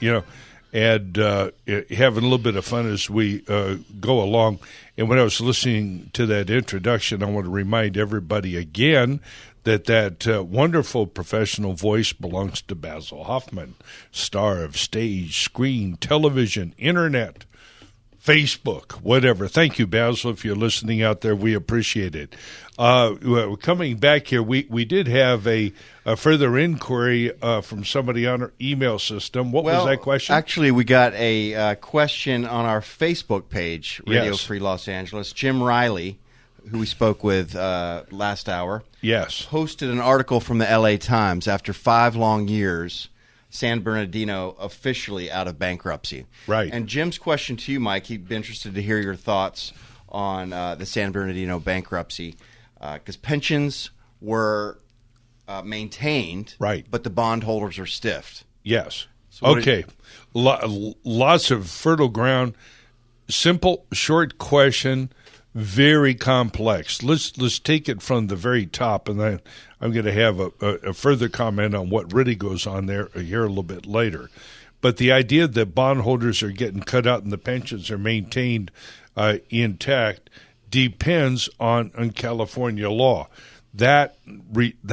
And having a little bit of fun as we go along. And when I was listening to that introduction, I want to remind everybody again that wonderful professional voice belongs to Basil Hoffman, star of stage, screen, television, internet, Facebook, whatever. Thank you, Basil, if you're listening out there. We appreciate it. Coming back here, we did have a further inquiry from somebody on our email system. What was that question? Actually, we got a question on our Facebook page, Radio Free Los Angeles. Jim Riley, who we spoke with last hour, posted an article from the LA Times. After 5 long years, San Bernardino officially out of bankruptcy. Right. And Jim's question to you, Mike, he'd be interested to hear your thoughts on the San Bernardino bankruptcy, because pensions were maintained, right, but the bondholders are stiffed. Yes. So okay. Lots of fertile ground. Simple, short question. Very complex. Let's take it from the very top, and then I'm going to have a further comment on what really goes on there here a little bit later. But the idea that bondholders are getting cut out and the pensions are maintained intact depends on California law. That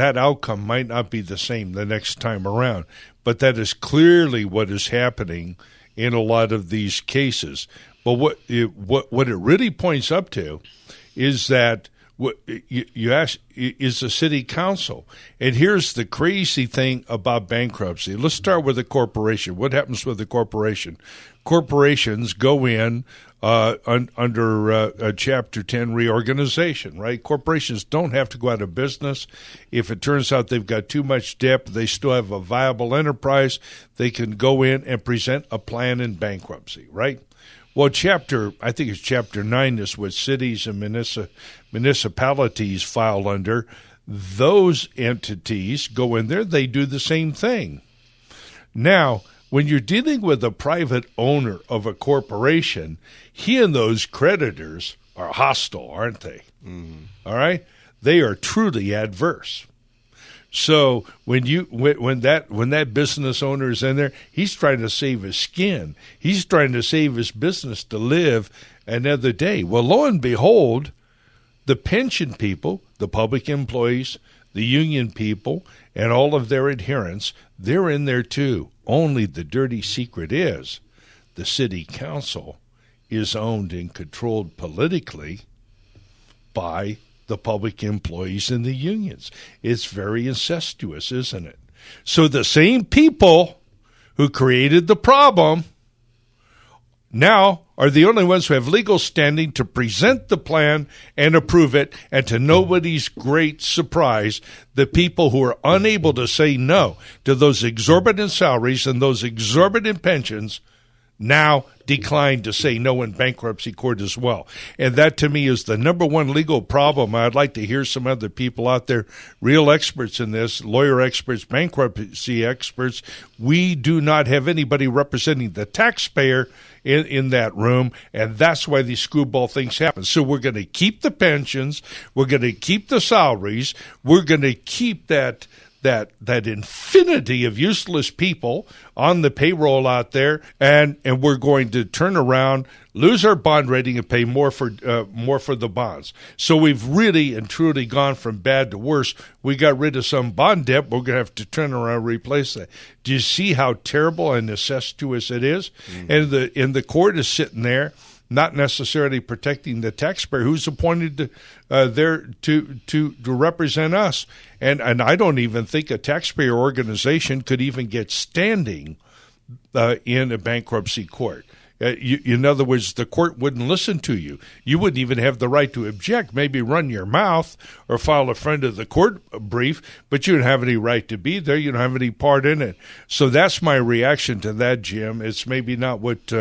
outcome might not be the same the next time around, but that is clearly what is happening in a lot of these cases. But what it really points up to is that what you ask is the city council. And here's the crazy thing about bankruptcy. Let's start with a corporation. What happens with a corporation? Corporations go in under a Chapter 10 reorganization, right? Corporations don't have to go out of business. If it turns out they've got too much debt, but they still have a viable enterprise, they can go in and present a plan in bankruptcy, right? Well, I think it's Chapter 9 is what cities and municipalities file under. Those entities go in there, they do the same thing. Now, when you're dealing with a private owner of a corporation, he and those creditors are hostile, aren't they? Mm-hmm. All right? They are truly adverse. So when that business owner is in there, he's trying to save his skin. He's trying to save his business to live another day. Well, lo and behold, the pension people, the public employees, the union people, and all of their adherents, they're in there too. Only the dirty secret is the city council is owned and controlled politically by the public employees and the unions. It's very incestuous, isn't it? So the same people who created the problem now are the only ones who have legal standing to present the plan and approve it, and to nobody's great surprise, the people who are unable to say no to those exorbitant salaries and those exorbitant pensions, now declined to say no in bankruptcy court as well. And that, to me, is the number one legal problem. I'd like to hear some other people out there, real experts in this, lawyer experts, bankruptcy experts. We do not have anybody representing the taxpayer in that room, and that's why these screwball things happen. So we're going to keep the pensions, we're going to keep the salaries, we're going to keep that infinity of useless people on the payroll out there, and we're going to turn around, lose our bond rating, and pay more for the bonds. So we've really and truly gone from bad to worse. We got rid of some bond debt. We're going to have to turn around and replace that. Do you see how terrible and incestuous it is? Mm-hmm. And the court is sitting there, not necessarily protecting the taxpayer who's appointed there to represent us. And I don't even think a taxpayer organization could even get standing in a bankruptcy court. In other words, the court wouldn't listen to you. You wouldn't even have the right to object, maybe run your mouth or file a friend of the court brief, but you don't have any right to be there. You don't have any part in it. So that's my reaction to that, Jim. It's maybe not what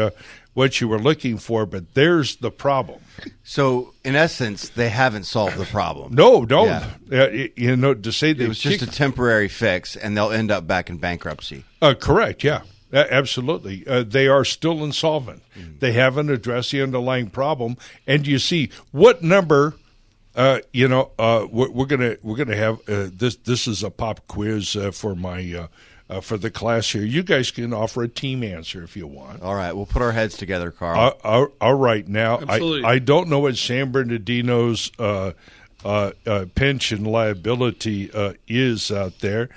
you were looking for, but there's the problem. So, in essence, they haven't solved the problem. No. Yeah. To say it was just a temporary fix, and they'll end up back in bankruptcy. Correct, yeah. Absolutely. They are still insolvent. Mm. They haven't addressed the underlying problem. And you see, what number, we're gonna have this is a pop quiz for my for the class here. You guys can offer a team answer if you want. All right, we'll put our heads together, Carl. All right, now I don't know what San Bernardino's pension liability is out there.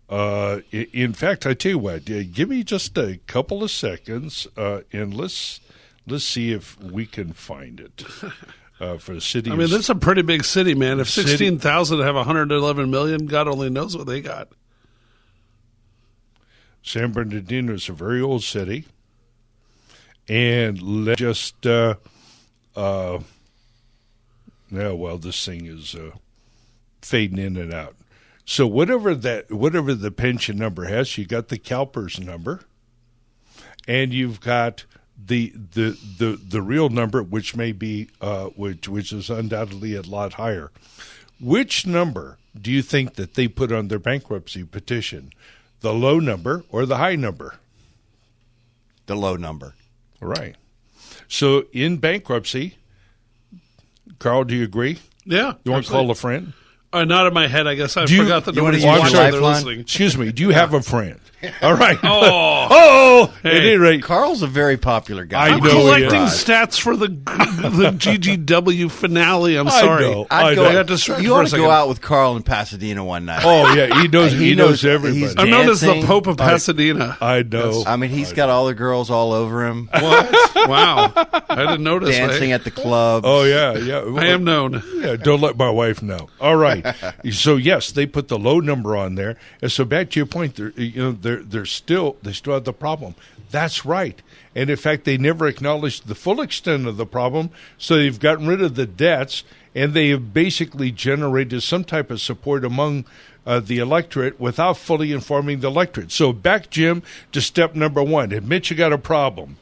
In fact, I tell you what, give me just a couple of seconds, and let's see if we can find it for the city. I mean, that's a pretty big city, man. If 16,000 have 111 million, God only knows what they got. San Bernardino is a very old city, and let's just this thing is fading in and out. So whatever the pension number has, you got the CalPERS number, and you've got the real number, which may be which is undoubtedly a lot higher. Which number do you think that they put on their bankruptcy petition? The low number or the high number? The low number. Right. So in bankruptcy, Carl, do you agree? Yeah. You want to call a friend? Not in my head, I guess. I forgot that nobody's listening. Excuse me. Do you have a friend? All right. Hey. At any rate, Carl's a very popular guy. I'm collecting stats for the GGW finale. I'm sorry. I got distracted. You ought to go out with Carl in Pasadena one night. Oh yeah, he knows everybody. I'm known as the Pope of Pasadena. I know. I mean, he's got all the girls all over him. What? Wow. I didn't notice. Dancing at the club. Oh yeah. I am known. Yeah. Don't let my wife know. All right. So yes, they put the low number on there, and so back to your point, they still have the problem. That's right. And in fact, they never acknowledged the full extent of the problem. So they've gotten rid of the debts, and they have basically generated some type of support among the electorate without fully informing the electorate. So back, Jim, to step number one. Admit you got a problem.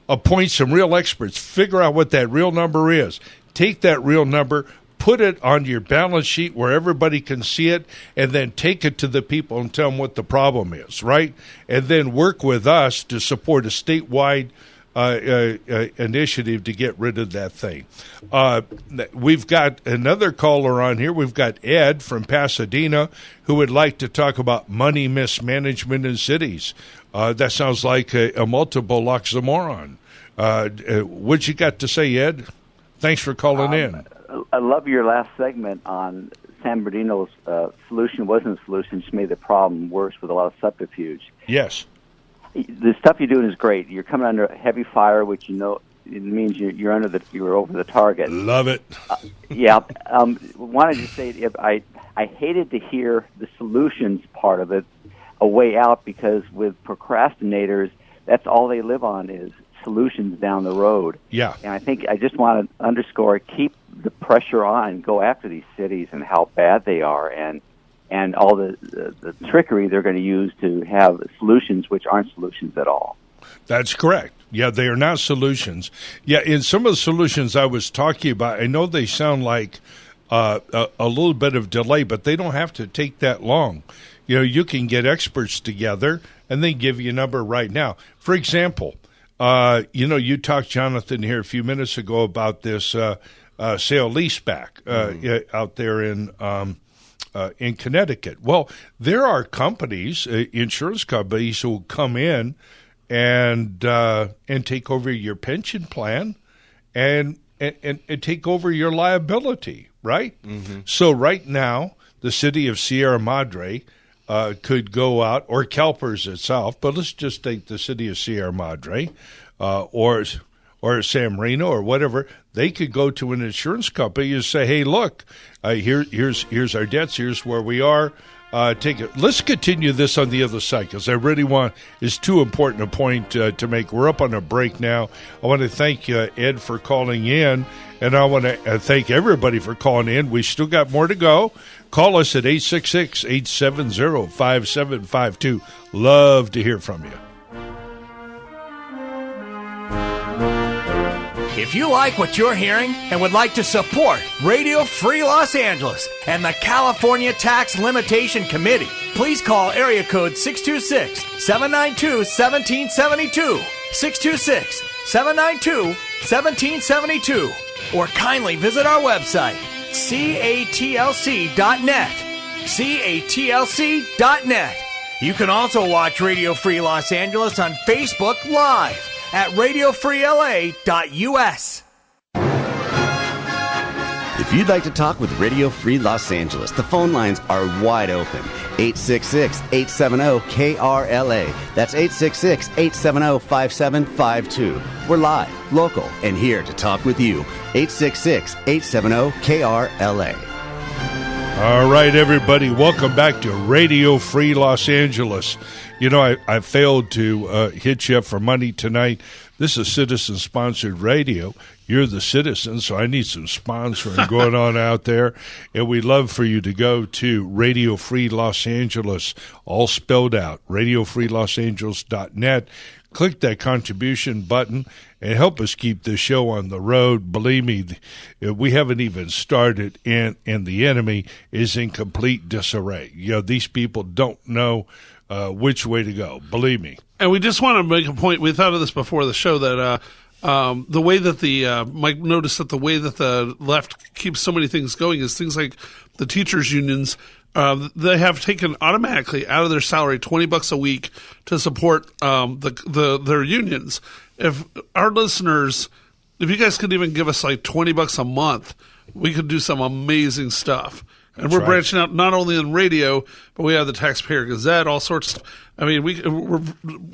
Appoint some real experts. Figure out what that real number is. Take that real number, put it on your balance sheet where everybody can see it, and then take it to the people and tell them what the problem is, right? And then work with us to support a statewide initiative to get rid of that thing. We've got another caller on here. We've got Ed from Pasadena who would like to talk about money mismanagement in cities. That sounds like a multiple oxymoron. What you got to say, Ed? Thanks for calling in. I love your last segment on San Bernardino's solution wasn't a solution, just made the problem worse with a lot of subterfuge. Yes. The stuff you're doing is great. You're coming under heavy fire, which it means you're over the target. Love it. Wanted to say I hated to hear the solutions part of it a way out, because with procrastinators, that's all they live on is solutions down the road. Yeah. And I think I just want to underscore, keep the pressure on, go after these cities and how bad they are, and all the trickery they're going to use to have solutions which aren't solutions at all. That's correct. Yeah, they are not solutions. Yeah, in some of the solutions I was talking about, I know they sound like a little bit of delay, but they don't have to take that long. You can get experts together, and they give you a number right now. For example, you talked, Jonathan, here a few minutes ago about this sale leaseback out there in Connecticut. Well, there are companies, insurance companies, who will come in and take over your pension plan and take over your liability, right? Mm-hmm. So right now, the city of Sierra Madre could go out, or CalPERS itself, but let's just take the city of Sierra Madre or San Marino or whatever. They could go to an insurance company and say, hey, look, here's our debts, here's where we are. Take it. Let's continue this on the other side, because I really it's too important a point to make. We're up on a break now. I want to thank Ed for calling in, and I want to thank everybody for calling in. We still got more to go. Call us at 866-870-5752. Love to hear from you. If you like what you're hearing and would like to support Radio Free Los Angeles and the California Tax Limitation Committee, please call area code 626-792-1772, 626-792-1772, or kindly visit our website, catlc.net, catlc.net. You can also watch Radio Free Los Angeles on Facebook Live at radiofreela.us. If you'd like to talk with Radio Free Los Angeles, the phone lines are wide open. 866-870-KRLA. That's 866-870-5752. We're live, local, and here to talk with you. 866-870-KRLA. All right, everybody, welcome back to Radio Free Los Angeles. I failed to hit you up for money tonight. This is citizen-sponsored radio. You're the citizen, so I need some sponsoring going on out there. And we'd love for you to go to Radio Free Los Angeles, all spelled out, radiofreelosangeles.net. Click that contribution button and help us keep this show on the road. Believe me, we haven't even started, and the enemy is in complete disarray. These people don't know which way to go. Believe me. And we just want to make a point. We thought of this before the show that the way that Mike noticed that the way that the left keeps so many things going is things like the teachers' unions. They have taken automatically out of their salary $20 a week to support their unions. If our listeners, if you guys could even give us like $20 a month, we could do some amazing stuff. And we're branching out not only in radio, but we have the Taxpayer Gazette, all sorts of. I mean, we've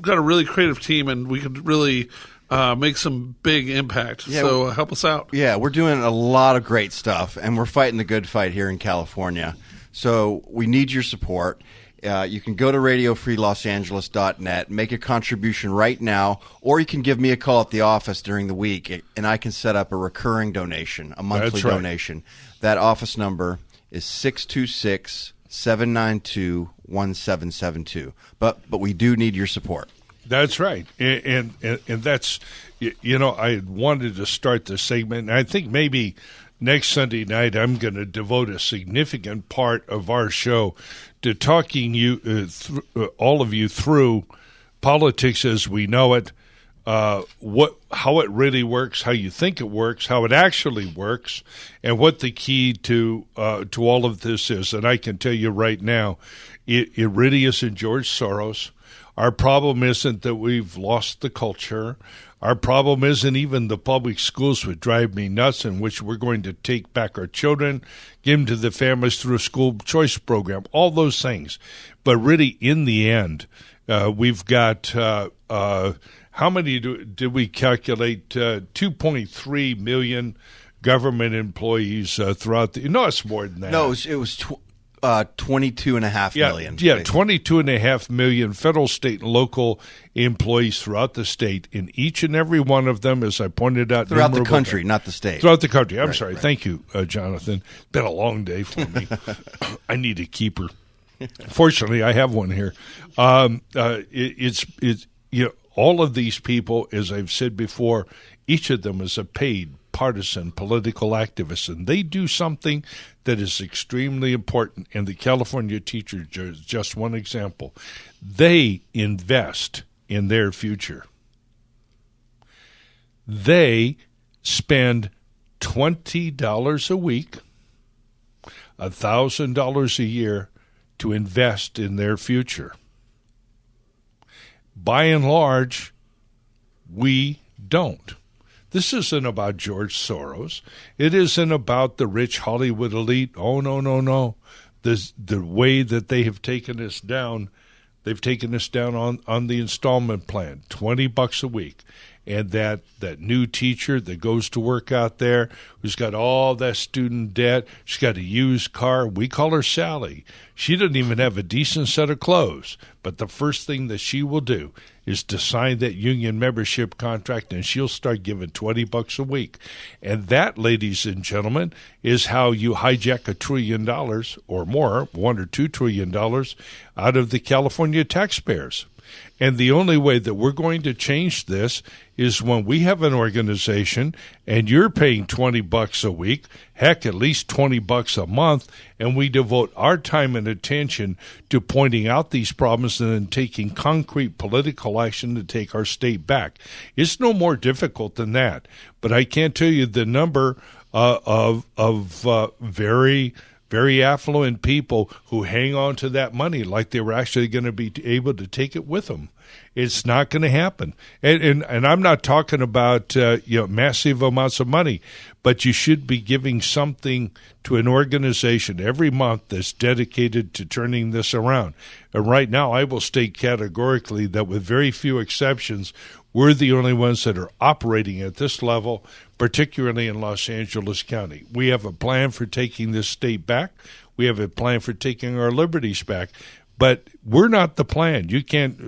got a really creative team, and we could really make some big impact. Yeah, so help us out. Yeah, we're doing a lot of great stuff, and we're fighting the good fight here in California. So we need your support. You can go to radiofreelosangeles.net, make a contribution right now, or you can give me a call at the office during the week, and I can set up a recurring donation, a monthly donation. That office number is 626-792-1772. But we do need your support. That's right. And that's, I wanted to start this segment, and I think maybe next Sunday night I'm going to devote a significant part of our show to talking all of you through politics as we know it, how it really works, how you think it works, how it actually works, and what the key to all of this is. And I can tell you right now, it really isn't George Soros. Our problem isn't that we've lost the culture. Our problem isn't even the public schools, which drive me nuts, in which we're going to take back our children, give them to the families through a school choice program, all those things. But really, in the end, we've got how many did we calculate? 2.3 million government employees throughout the. No, it's more than that. No, it was 22.5 million. Yeah, 22.5 million federal, state, and local employees throughout the state. In each and every one of them, as I pointed out, throughout the country, not the state. Throughout the country. I'm sorry. Right. Thank you, Jonathan. It's been a long day for me. I need a keeper. Fortunately, I have one here. It's all of these people, as I've said before, each of them is a paid partisan political activist, and they do something that is extremely important. And the California teachers is just one example. They invest in their future. They spend $20 a week, $1,000 a year to invest in their future. By and large, we don't. This isn't about George Soros. It isn't about the rich Hollywood elite. Oh, no, no, no. The way that they have taken us down, they've taken us down on the installment plan, $20 a week. And that new teacher that goes to work out there, who's got all that student debt, she's got a used car. We call her Sally. She doesn't even have a decent set of clothes. But the first thing that she will do is to sign that union membership contract, and she'll start giving $20 a week. And that, ladies and gentlemen, is how you hijack $1 trillion or more, $1 or $2 trillion, out of the California taxpayers. And the only way that we're going to change this is when we have an organization and you're paying $20 a week, heck, at least $20 a month, and we devote our time and attention to pointing out these problems and then taking concrete political action to take our state back. It's no more difficult than that. But I can't tell you the number of very affluent people who hang on to that money like they were actually going to be able to take it with them. It's not going to happen. And I'm not talking about massive amounts of money, but you should be giving something to an organization every month that's dedicated to turning this around. And right now, I will state categorically that with very few exceptions, we're the only ones that are operating at this level, particularly in Los Angeles County. We have a plan for taking this state back. We have a plan for taking our liberties back. But we're not the plan. You can't,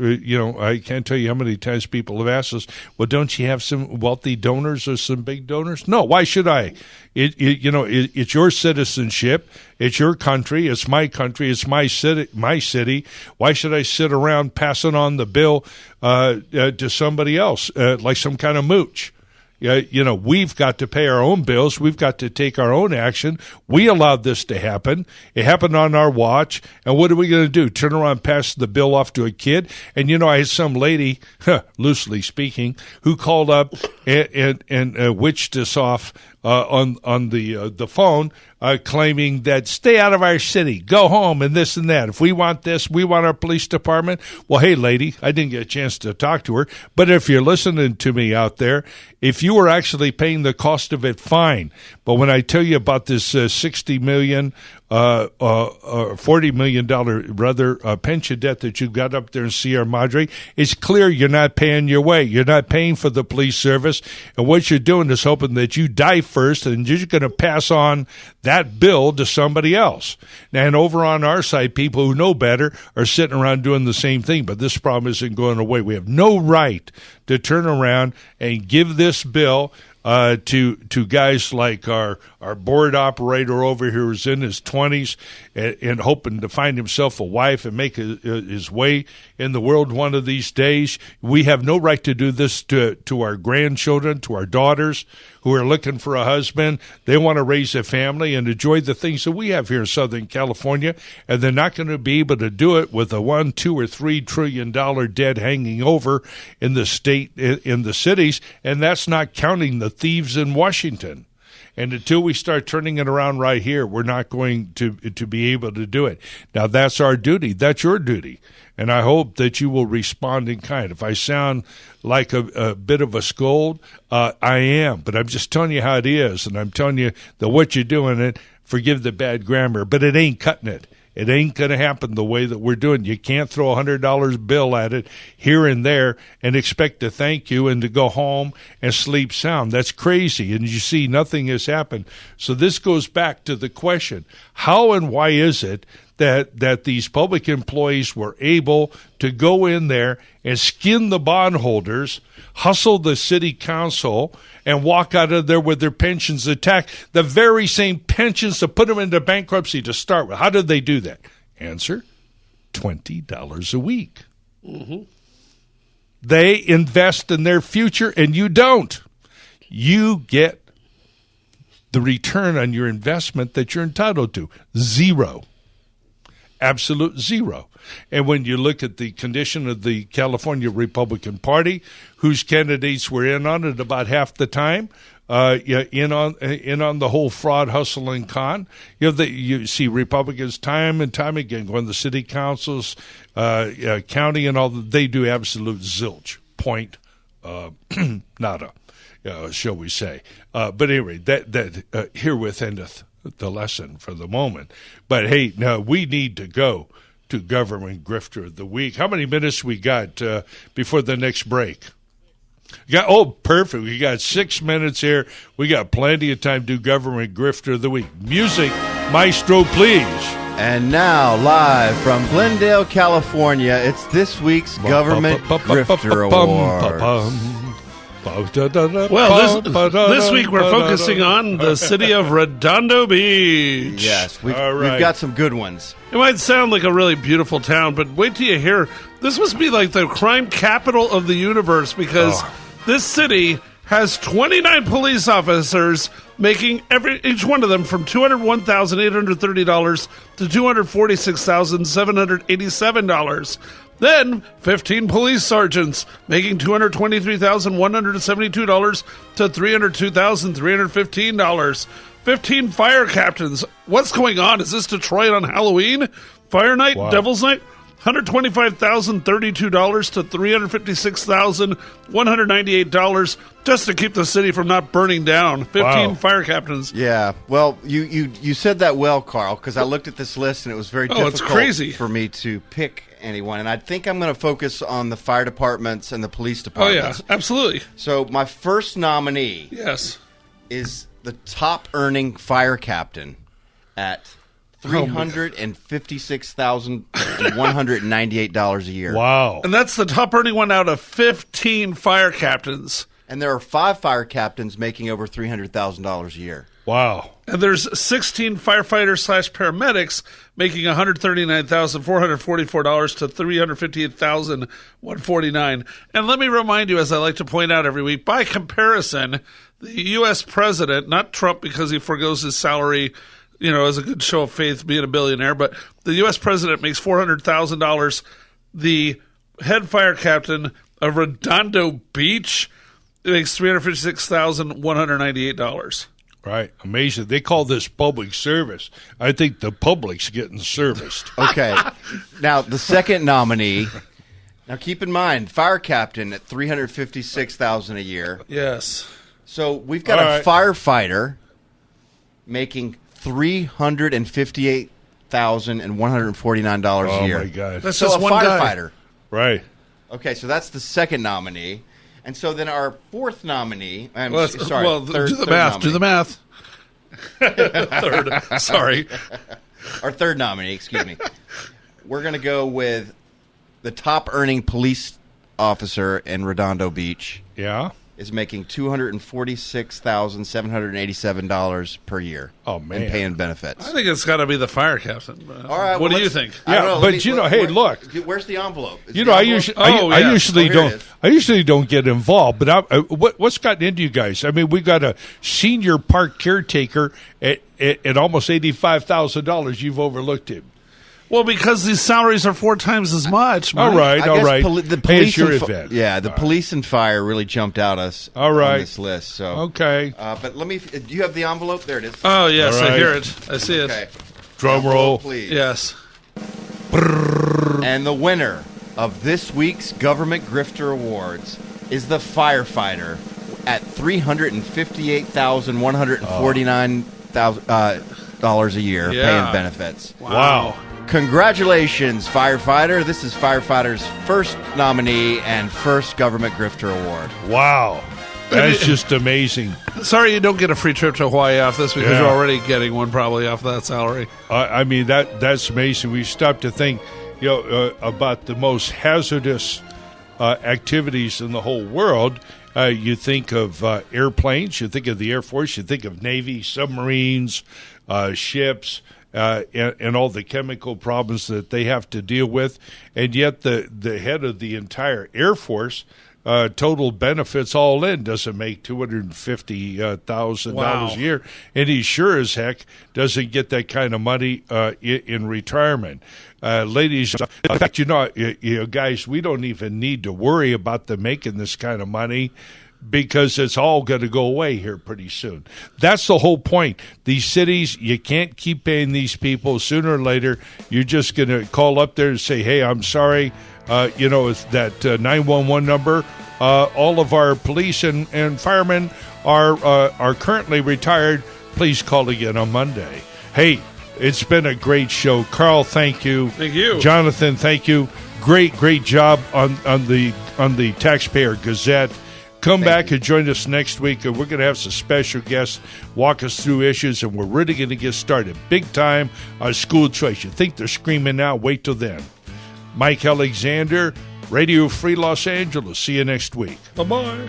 I can't tell you how many times people have asked us, well, don't you have some wealthy donors or some big donors? No, why should I? It's your citizenship. It's your country. It's my country. It's my city. Why should I sit around passing on the bill to somebody else like some kind of mooch? We've got to pay our own bills. We've got to take our own action. We allowed this to happen. It happened on our watch. And what are we going to do? Turn around and pass the bill off to a kid? And, I had some lady, loosely speaking, who called up and witched us off on the phone, claiming that stay out of our city, go home, and this and that. If we want this, we want our police department. Well, hey, lady, I didn't get a chance to talk to her, but if you're listening to me out there, if you were actually paying the cost of it, fine. But when I tell you about this $60 million, $40 million pension debt that you've got up there in Sierra Madre, it's clear you're not paying your way. You're not paying for the police service, and what you're doing is hoping that you die first, and you're going to pass on that bill to somebody else. And over on our side, people who know better are sitting around doing the same thing, but this problem isn't going away. We have no right to turn around and give this bill to guys like our board operator over here who's in his 20s and hoping to find himself a wife and make his way in the world one of these days. We have no right to do this to our grandchildren, to our daughters who are looking for a husband. They want to raise a family and enjoy the things that we have here in Southern California, and they're not going to be able to do it with a $1, $2, or $3 trillion debt hanging over in the state, in the cities, and that's not counting the thieves in Washington. And until we start turning it around right here, we're not going to be able to do it. Now, that's our duty. That's your duty. And I hope that you will respond in kind. If I sound like a bit of a scold, I am. But I'm just telling you how it is. And I'm telling you that what you're doing, forgive the bad grammar, but it ain't cutting it. It ain't going to happen the way that we're doing. You can't throw a $100 bill at it here and there and expect to thank you and to go home and sleep sound. That's crazy. And you see, nothing has happened. So this goes back to the question, how and why is it that these public employees were able to go in there and skin the bondholders, hustle the city council, and walk out of there with their pensions intact, the very same pensions that put them into bankruptcy to start with? How did they do that? Answer, $20 a week. Mm-hmm. They invest in their future, and you don't. You get the return on your investment that you're entitled to. Zero. Absolute zero. And when you look at the condition of the California Republican Party, whose candidates were in on it about half the time, in on the whole fraud, hustle, and con. You see Republicans time and time again going to the city councils, county, and all. They do absolute zilch. Point nada, shall we say? But anyway, that herewith endeth the lesson for the moment. But hey, now we need to go to Government Grifter of the Week. How many minutes we got before the next break? Perfect. We got 6 minutes here. We got plenty of time to do Government Grifter of the Week. Music, maestro, please. And now, live from Glendale, California, it's this week's Government Grifter Awards. Well, this week we're focusing on the city of Redondo Beach. Yes, we've got some good ones. It might sound like a really beautiful town, but wait till you hear. This must be like the crime capital of the universe, because this city has 29 police officers, making each one of them from $201,830 to $246,787. Then 15 police sergeants, making $223,172 to $302,315. 15 fire captains. What's going on? Is this Detroit on Halloween? Fire night? Wow. Devil's night? $125,032 to $356,198 just to keep the city from not burning down. 15 fire captains. Yeah. Well, you said that well, Carl, because I looked at this list and it was very difficult for me to pick anyone. And I think I'm going to focus on the fire departments and the police departments. Oh, yeah. Absolutely. So my first nominee is the top earning fire captain at $356,198 a year. Wow. And that's the top earning one out of 15 fire captains. And there are 5 fire captains making over $300,000 a year. Wow. And there's 16 firefighters/paramedics making $139,444 to $358,149. And let me remind you, as I like to point out every week, by comparison, the U.S. president, not Trump because he forgoes his salary, as a good show of faith being a billionaire, but the U.S. president makes $400,000. The head fire captain of Redondo Beach makes $356,198. Right. Amazing. They call this public service. I think the public's getting serviced. Okay. Now, the second nominee, now keep in mind, fire captain at $356,000 a year. Yes. So we've got a firefighter making $358,149 a year. Oh, my God. That's so just a one firefighter. Guy. Right. Okay, so that's the second nominee. And so then our fourth nominee, do the math. Third. Sorry. Our third nominee, excuse me. We're going to go with the top earning police officer in Redondo Beach. Yeah. Is making $246,787 per year. Oh, man. And paying benefits. I think it's got to be the fire captain. All right. What do you think? Yeah, but hey, look. Where's the envelope? I usually don't get involved, but what's gotten into you guys? I mean, we got a senior park caretaker at almost $85,000. You've overlooked him. Well, because these salaries are 4 times as much. All right. The police the police and fire really jumped out us on this list. So okay. But let me. Do you have the envelope? There it is. Oh yes, I hear it. I see it. Okay. Drum roll, please. Yes. And the winner of this week's Government Grifter Awards is the firefighter at $358,149 a year paying benefits. Wow. Congratulations, firefighter. This is firefighter's first nominee and first Government Grifter Award. Wow. That's just amazing. Sorry you don't get a free trip to Hawaii off this because you're already getting one probably off that salary. I mean, that's amazing. We stopped to think about the most hazardous activities in the whole world. You think of airplanes, you think of the Air Force, you think of Navy, submarines, ships, and all the chemical problems that they have to deal with. And yet the head of the entire Air Force, total benefits all in, doesn't make $250,000 a year, and he sure as heck doesn't get that kind of money in retirement. Ladies, in fact, guys, we don't even need to worry about them making this kind of money, because it's all going to go away here pretty soon. That's the whole point. These cities, you can't keep paying these people. Sooner or later, you're just going to call up there and say, hey, I'm sorry, it's that 911 number. All of our police and firemen are currently retired. Please call again on Monday. Hey, it's been a great show. Carl, thank you. Thank you. Jonathan, thank you. Great job on the Taxpayer Gazette. Come back and join us next week, and we're going to have some special guests walk us through issues, and we're really going to get started big time on school choice. You think they're screaming now? Wait till then. Mike Alexander, Radio Free Los Angeles. See you next week. Bye-bye.